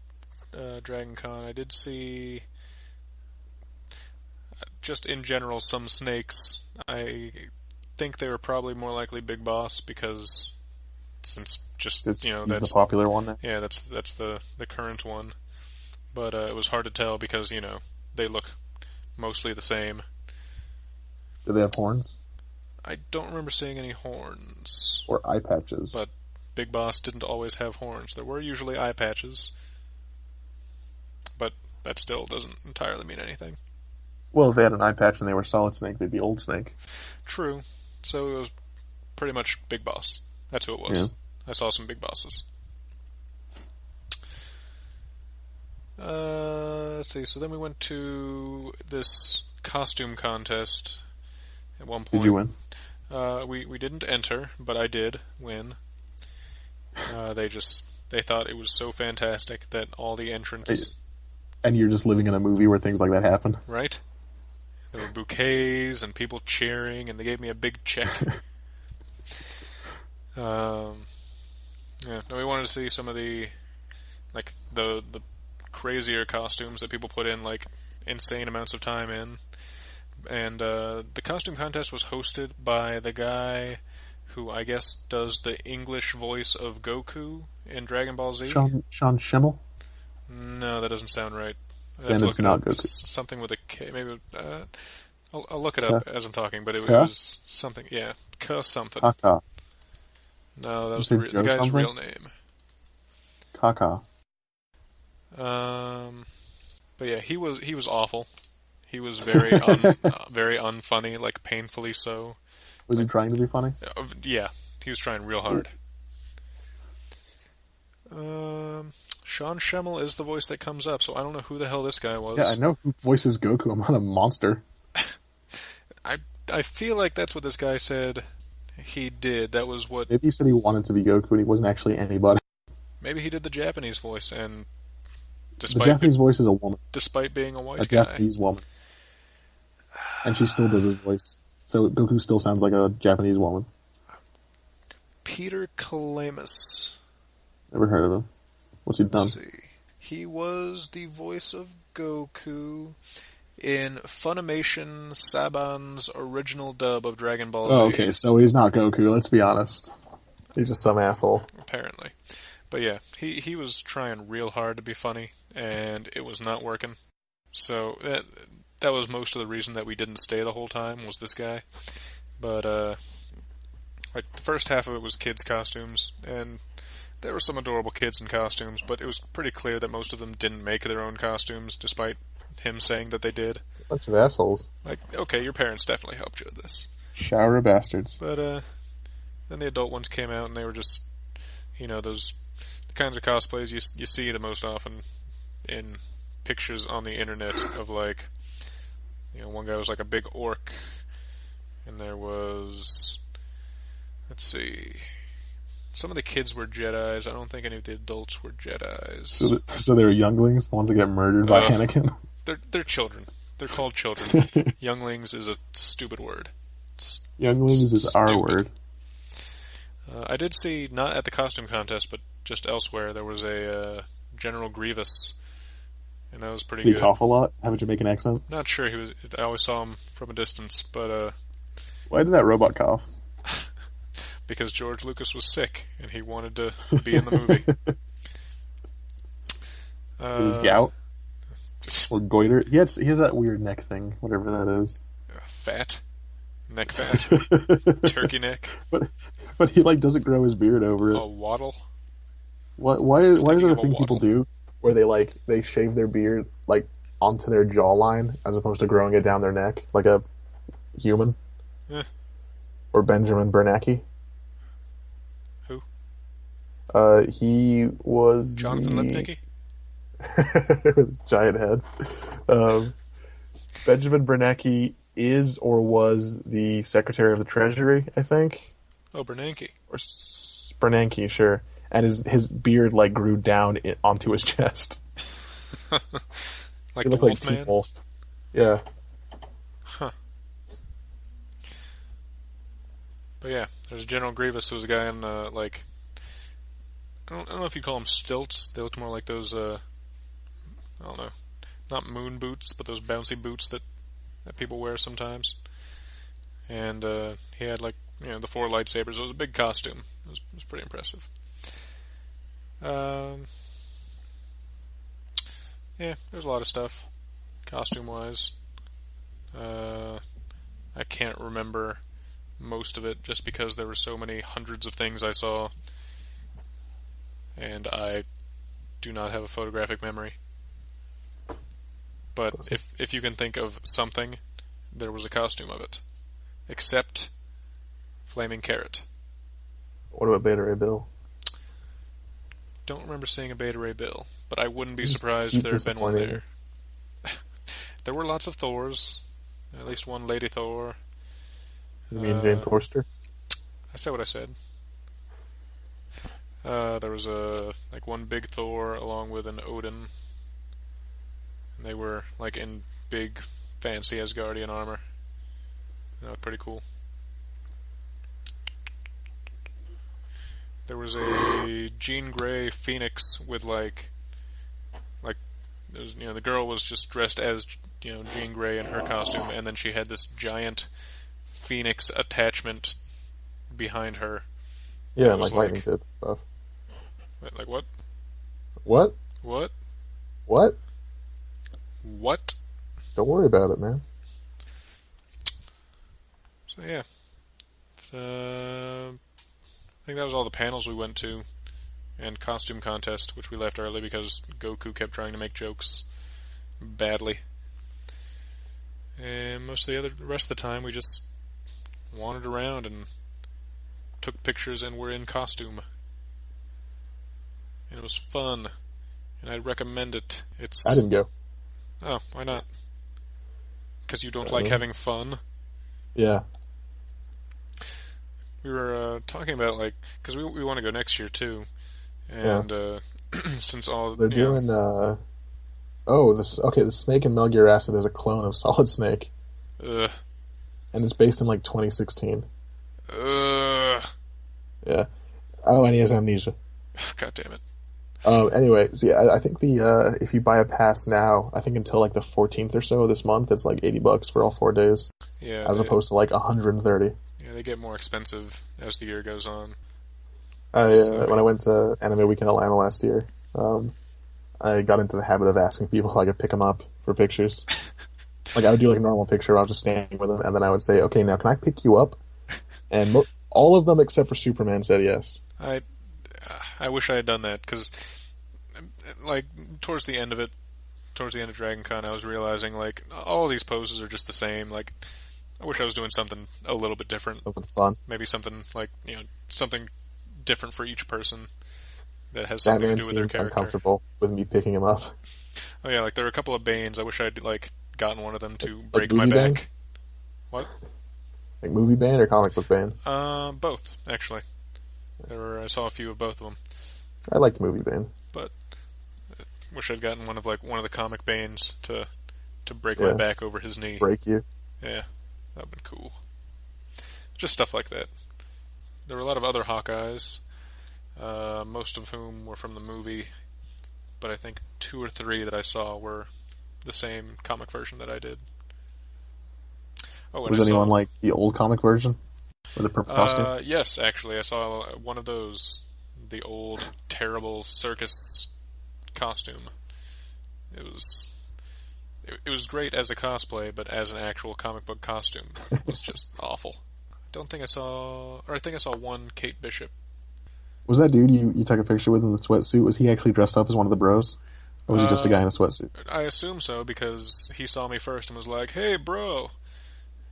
Speaker 2: DragonCon. I did see, just in general, some snakes. I think they were probably more likely Big Boss, because since just that's
Speaker 1: the popular one now.
Speaker 2: Yeah, that's the current one. But it was hard to tell because they look mostly the same.
Speaker 1: Do they have horns?
Speaker 2: I don't remember seeing any horns
Speaker 1: or eye patches.
Speaker 2: But Big Boss didn't always have horns. There were usually eye patches, but that still doesn't entirely mean anything.
Speaker 1: Well, if they had an eye patch and they were Solid Snake, they'd be Old Snake.
Speaker 2: True. So it was pretty much Big Boss. That's who it was. Yeah. I saw some Big Bosses. Let's see. So then we went to this costume contest at one point.
Speaker 1: Did you win?
Speaker 2: We didn't enter, but I did win. They thought it was so fantastic that all the entrants...
Speaker 1: And you're just living in a movie where things like that happen.
Speaker 2: Right? There were bouquets and people cheering, and they gave me a big check. Yeah, no, we wanted to see some of the crazier costumes that people put in insane amounts of time in. And the costume contest was hosted by the guy who I guess does the English voice of Goku in Dragon Ball Z.
Speaker 1: Sean Schimmel?
Speaker 2: No, that doesn't sound right.
Speaker 1: Then it's not Goku.
Speaker 2: Something with a K. Maybe I'll look it up as I'm talking, but it was something. Yeah, something.
Speaker 1: Kaka.
Speaker 2: No, that was the guy's something? Real name.
Speaker 1: Kaka.
Speaker 2: But yeah, he was awful. He was very very unfunny, painfully so.
Speaker 1: Was he trying to be funny?
Speaker 2: Yeah, he was trying real hard. Sean Schimmel is the voice that comes up, so I don't know who the hell this guy was.
Speaker 1: Yeah, I know who voices Goku. I'm not a monster.
Speaker 2: I feel like that's what this guy said he did. That was what...
Speaker 1: Maybe he said he wanted to be Goku and he wasn't actually anybody.
Speaker 2: Maybe he did the Japanese voice, and
Speaker 1: the Japanese voice is a woman.
Speaker 2: Despite being a white
Speaker 1: guy. A Japanese woman. And she still does his voice. So Goku still sounds like a Japanese woman.
Speaker 2: Peter Kalamis.
Speaker 1: Never heard of him. What's he done?
Speaker 2: Let's see. He was the voice of Goku in Funimation Saban's original dub of Dragon Ball Z.
Speaker 1: Oh, okay, so he's not Goku, let's be honest. He's just some asshole.
Speaker 2: Apparently. But yeah, he was trying real hard to be funny, and it was not working. So that was most of the reason that we didn't stay the whole time, was this guy. But, the first half of it was kids' costumes, and there were some adorable kids in costumes, but it was pretty clear that most of them didn't make their own costumes, despite him saying that they did.
Speaker 1: Bunch of assholes.
Speaker 2: Okay, your parents definitely helped you with this.
Speaker 1: Shower of bastards.
Speaker 2: But, then the adult ones came out, and they were just, those the kinds of cosplays you see the most often in pictures on the internet of, one guy was like a big orc, and there was, let's see, some of the kids were Jedis. I don't think any of the adults were Jedis.
Speaker 1: So they were younglings, the ones that get murdered by Anakin?
Speaker 2: They're children. They're called children. Younglings is a stupid word.
Speaker 1: Younglings is our word.
Speaker 2: I did see, not at the costume contest, but just elsewhere, there was a General Grievous, and that was pretty
Speaker 1: Did he
Speaker 2: good.
Speaker 1: cough a lot? Have a Jamaican accent?
Speaker 2: Not sure he was. I always saw him from a distance, but
Speaker 1: Why did that robot cough?
Speaker 2: because George Lucas was sick and he wanted to be in the movie.
Speaker 1: His gout or goiter? He has that weird neck thing, whatever that is.
Speaker 2: Fat, neck fat, turkey neck.
Speaker 1: But he like doesn't grow his beard over it.
Speaker 2: A waddle.
Speaker 1: Why is there a thing people do where they shave their beard like onto their jawline as opposed to growing it down their neck like a human?
Speaker 2: Eh.
Speaker 1: Or Benjamin Bernanke?
Speaker 2: Who?
Speaker 1: He was
Speaker 2: Jonathan Lipnicki?
Speaker 1: with his giant head. Benjamin Bernanke is or was the Secretary of the Treasury, I think.
Speaker 2: Oh, Bernanke.
Speaker 1: Or Bernanke, sure. And his beard like grew down onto his chest.
Speaker 2: Like
Speaker 1: he
Speaker 2: the
Speaker 1: looked like
Speaker 2: Wolfman?
Speaker 1: Wolf. Yeah.
Speaker 2: Huh. But yeah, there's General Grievous who was a guy in, like... I don't know if you call them stilts. They look more like those, I don't know. Not moon boots, but those bouncy boots that people wear sometimes. And he had, like, the 4 lightsabers. It was a big costume. It was pretty impressive. Yeah, there's a lot of stuff, costume-wise. I can't remember most of it, just because there were so many hundreds of things I saw, and I do not have a photographic memory. But if you can think of something, there was a costume of it. Except Flaming Carrot.
Speaker 1: What about Beta Ray Bill?
Speaker 2: Don't remember seeing a Beta Ray Bill, but I wouldn't be surprised if there had been one there. There were lots of Thors. At least one Lady Thor.
Speaker 1: You mean Jane Forster?
Speaker 2: I said what I said. There was one big Thor along with an Odin. And they were like in big, fancy Asgardian armor. That was pretty cool. There was a Jean Grey Phoenix with like there was, the girl was just dressed as Jean Grey in her costume, and then she had this giant Phoenix attachment behind her.
Speaker 1: Yeah, like lightning tip stuff.
Speaker 2: Like what?
Speaker 1: What?
Speaker 2: What?
Speaker 1: What?
Speaker 2: What?
Speaker 1: Don't worry about it, man.
Speaker 2: So yeah, I think that was all the panels we went to, and costume contest, which we left early because Goku kept trying to make jokes badly. And the rest of the time we just wandered around and took pictures and were in costume. And it was fun, and I'd recommend it.
Speaker 1: I didn't go.
Speaker 2: Oh, why not? Because you don't like having fun?
Speaker 1: Yeah.
Speaker 2: We were talking about, because we want to go next year too, and since all
Speaker 1: they're doing the Snake and Metal Gear Acid is a clone of Solid Snake, and it's based in 2016. Yeah. Oh, and he has amnesia.
Speaker 2: God damn it.
Speaker 1: Anyway, so yeah, I think if you buy a pass now, I think until the 14th or so of this month, it's $80 for all 4 days.
Speaker 2: Yeah.
Speaker 1: As opposed to $130.
Speaker 2: Yeah, they get more expensive as the year goes on.
Speaker 1: When I went to Anime Week in Atlanta last year, I got into the habit of asking people if I could pick them up for pictures. I would do a normal picture where I was just standing with them, and then I would say, okay, now can I pick you up? And all of them except for Superman said yes.
Speaker 2: I wish I had done that, because towards the end of DragonCon, I was realizing all these poses are just the same. I wish I was doing something a little bit different.
Speaker 1: Something fun.
Speaker 2: Maybe something something different for each person that has something to do with their character.
Speaker 1: Uncomfortable with me picking him up.
Speaker 2: Oh yeah, there were a couple of Banes. I wish I'd gotten one of them to break my back. Bane? What?
Speaker 1: Like movie Bane or comic book Bane?
Speaker 2: Both actually. I saw a few of both of them. I
Speaker 1: liked movie Bane,
Speaker 2: but I wish I'd gotten one of the comic Banes to break my back over his knee.
Speaker 1: Break you?
Speaker 2: Yeah, that'd been cool. Just stuff like that. There were a lot of other Hawkeyes, most of whom were from the movie, but I think 2 or 3 that I saw were the same comic version that I did. Oh, and
Speaker 1: Was anyone like the old comic version with the purple costume?
Speaker 2: Yes, actually, I saw one of those, the old terrible circus costume. It was great as a cosplay, but as an actual comic book costume, it was just awful. I think I saw one Kate Bishop.
Speaker 1: Was that dude you took a picture with in the sweatsuit? Was he actually dressed up as one of the bros? Or was he just a guy in a sweatsuit?
Speaker 2: I assume so, because he saw me first and was like, "Hey, bro!"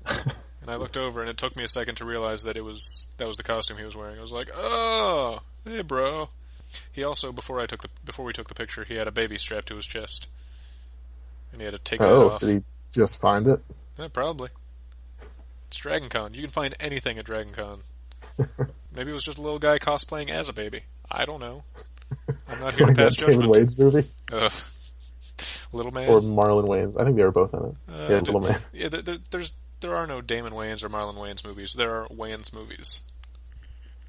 Speaker 2: And I looked over, and it took me a second to realize that was the costume he was wearing. I was like, "Oh, hey, bro!" He also, before we took the picture, he had a baby strapped to his chest, and he had to take that off.
Speaker 1: Did he just find it?
Speaker 2: Yeah, probably. It's DragonCon. You can find anything at DragonCon. Maybe it was just a little guy cosplaying as a baby. I don't know. I'm not here to pass judgment.
Speaker 1: David Wade's movie?
Speaker 2: Little Man?
Speaker 1: Or Marlon Wayans. I think they were both in it. Yeah, Little Man.
Speaker 2: Yeah, there are no Damon Wayans or Marlon Wayans movies. There are Wayans movies.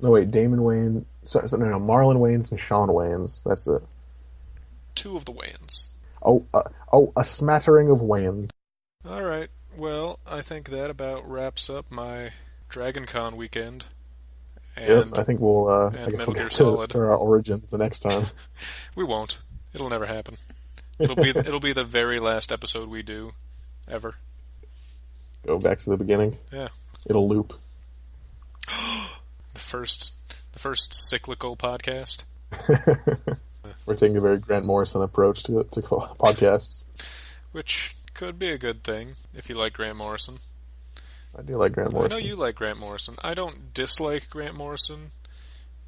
Speaker 1: No, wait, Damon Wayans... No, Marlon Wayans and Sean Wayans. That's it.
Speaker 2: 2 of the Wayans.
Speaker 1: A smattering of Wayans.
Speaker 2: Alright, well, I think that about wraps up my DragonCon weekend. And,
Speaker 1: I think we'll get to our origins the next time.
Speaker 2: We won't. It'll never happen. It'll be the very last episode we do, ever.
Speaker 1: Go back to the beginning.
Speaker 2: Yeah.
Speaker 1: It'll loop.
Speaker 2: The first cyclical podcast.
Speaker 1: We're taking a very Grant Morrison approach to podcasts.
Speaker 2: Which could be a good thing, if you like Grant Morrison.
Speaker 1: I do like Grant Morrison.
Speaker 2: I know you like Grant Morrison. I don't dislike Grant Morrison,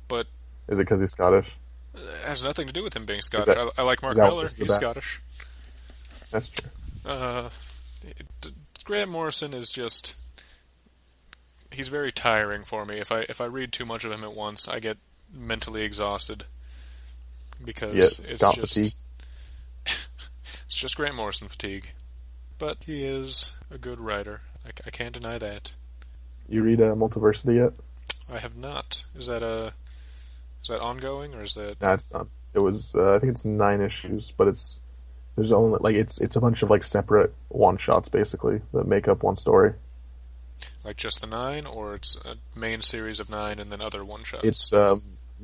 Speaker 2: but...
Speaker 1: Is it because he's Scottish?
Speaker 2: It has nothing to do with him being Scottish. I like Mark Miller. He's Scottish.
Speaker 1: That's true.
Speaker 2: Grant Morrison is just... He's very tiring for me. If I read too much of him at once, I get mentally exhausted. Because it's just... It's just Grant Morrison fatigue. But he is a good writer. I can't deny that.
Speaker 1: You read Multiversity yet?
Speaker 2: I have not. Is that ongoing, or is that...
Speaker 1: Nah, it's done. It was, I think it's 9 issues, but there's only, it's a bunch of, separate one-shots, basically, that make up one story.
Speaker 2: Like just the 9, or it's a main series of 9 and then other one-shots?
Speaker 1: It's,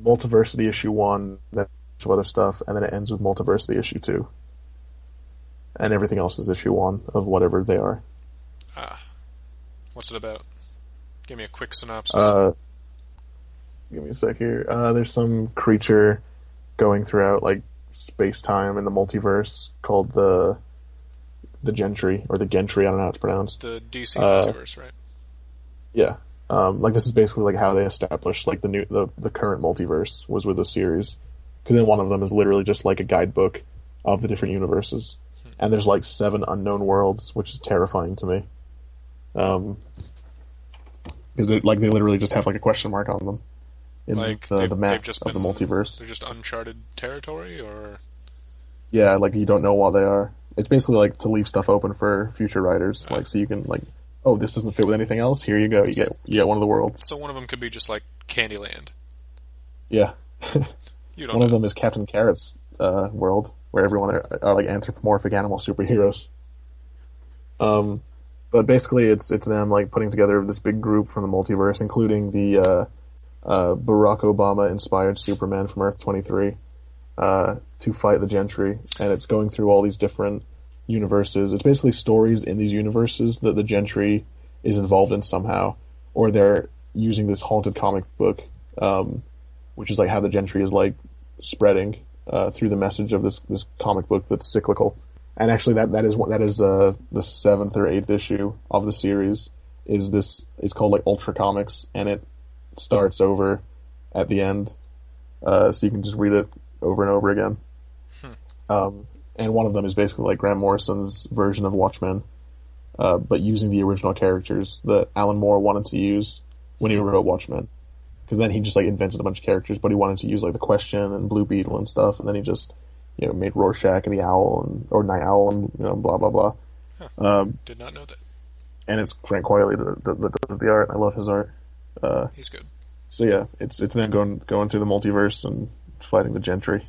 Speaker 1: Multiversity issue 1, then a bunch of other stuff, and then it ends with Multiversity issue 2. And everything else is issue 1 of whatever they are.
Speaker 2: Ah. What's it about? Give me a quick synopsis.
Speaker 1: Give me a sec here. There's some creature going throughout, space-time in the multiverse called the Gentry, or the Gentry, I don't know how it's pronounced.
Speaker 2: The DC multiverse, right?
Speaker 1: Yeah. This is basically, how they established, the current multiverse was with this series. Because then one of them is literally just, a guidebook of the different universes. And there's, 7 unknown worlds, which is terrifying to me. Because they literally just have, a question mark on them. In the map of the multiverse.
Speaker 2: They're just uncharted territory, or...
Speaker 1: Yeah, you don't know what they are. It's basically, to leave stuff open for future writers. So you can, oh, this doesn't fit with anything else, here you go, you get one of the worlds.
Speaker 2: So one of them could be just, Candyland.
Speaker 1: Yeah.
Speaker 2: You don't
Speaker 1: one
Speaker 2: know.
Speaker 1: of them is Captain Carrot's world, where everyone are anthropomorphic animal superheroes. But basically it's them, putting together this big group from the multiverse, including the, Barack Obama-inspired Superman from Earth-23, to fight the Gentry, and it's going through all these different universes. It's basically stories in these universes that the Gentry is involved in somehow, or they're using this haunted comic book, which is how the Gentry is spreading through the message of this comic book that's cyclical. And actually that is the 7th or 8th issue of the series. It's called Ultra Comics, and it starts over at the end, so you can just read it over and over again. And one of them is basically Grant Morrison's version of Watchmen, but using the original characters that Alan Moore wanted to use when he wrote Watchmen. Because then he just invented a bunch of characters, but he wanted to use the Question and Blue Beetle and stuff, and then he just made Rorschach and the Owl or Night Owl and blah blah blah.
Speaker 2: Huh. Did not know that.
Speaker 1: And it's Frank Quiley that does the art. I love his art.
Speaker 2: He's good.
Speaker 1: So yeah, it's them going through the multiverse and fighting the Gentry.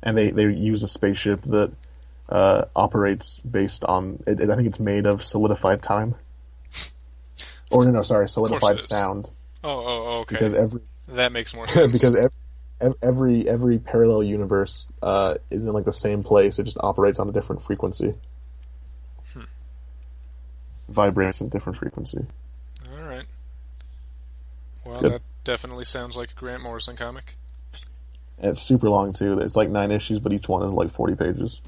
Speaker 1: and they use a spaceship that operates based on. I think it's made of solidified time. Or no, sorry, solidified sound.
Speaker 2: Oh, okay.
Speaker 1: Because
Speaker 2: that makes more sense.
Speaker 1: Because every parallel universe is in like the same place. It just operates on a different frequency. Vibrates at a different frequency.
Speaker 2: All right. Well,
Speaker 1: Good.
Speaker 2: That definitely sounds like a Grant Morrison comic.
Speaker 1: And it's super long too. It's like 9 issues, but each one is like 40 pages.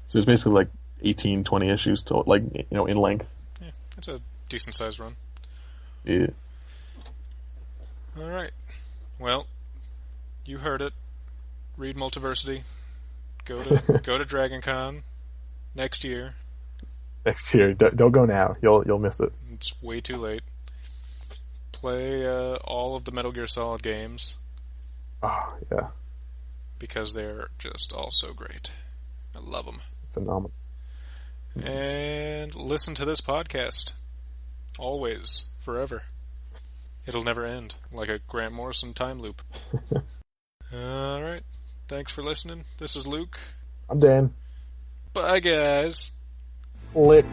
Speaker 1: So it's basically like 18, 20 issues to like in length.
Speaker 2: Yeah, it's a decent sized run.
Speaker 1: Yeah.
Speaker 2: All right. Well, you heard it. Read Multiversity. Go to DragonCon next year.
Speaker 1: Next year, don't go now. You'll miss it.
Speaker 2: It's way too late. Play all of the Metal Gear Solid games.
Speaker 1: Oh yeah.
Speaker 2: Because they're just all so great. I love them.
Speaker 1: Phenomenal.
Speaker 2: And listen to this podcast. Always. Forever. It'll never end. Like a Grant Morrison time loop. Alright. Thanks for listening. This is Luke.
Speaker 1: I'm Dan.
Speaker 2: Bye, guys.
Speaker 1: Lick.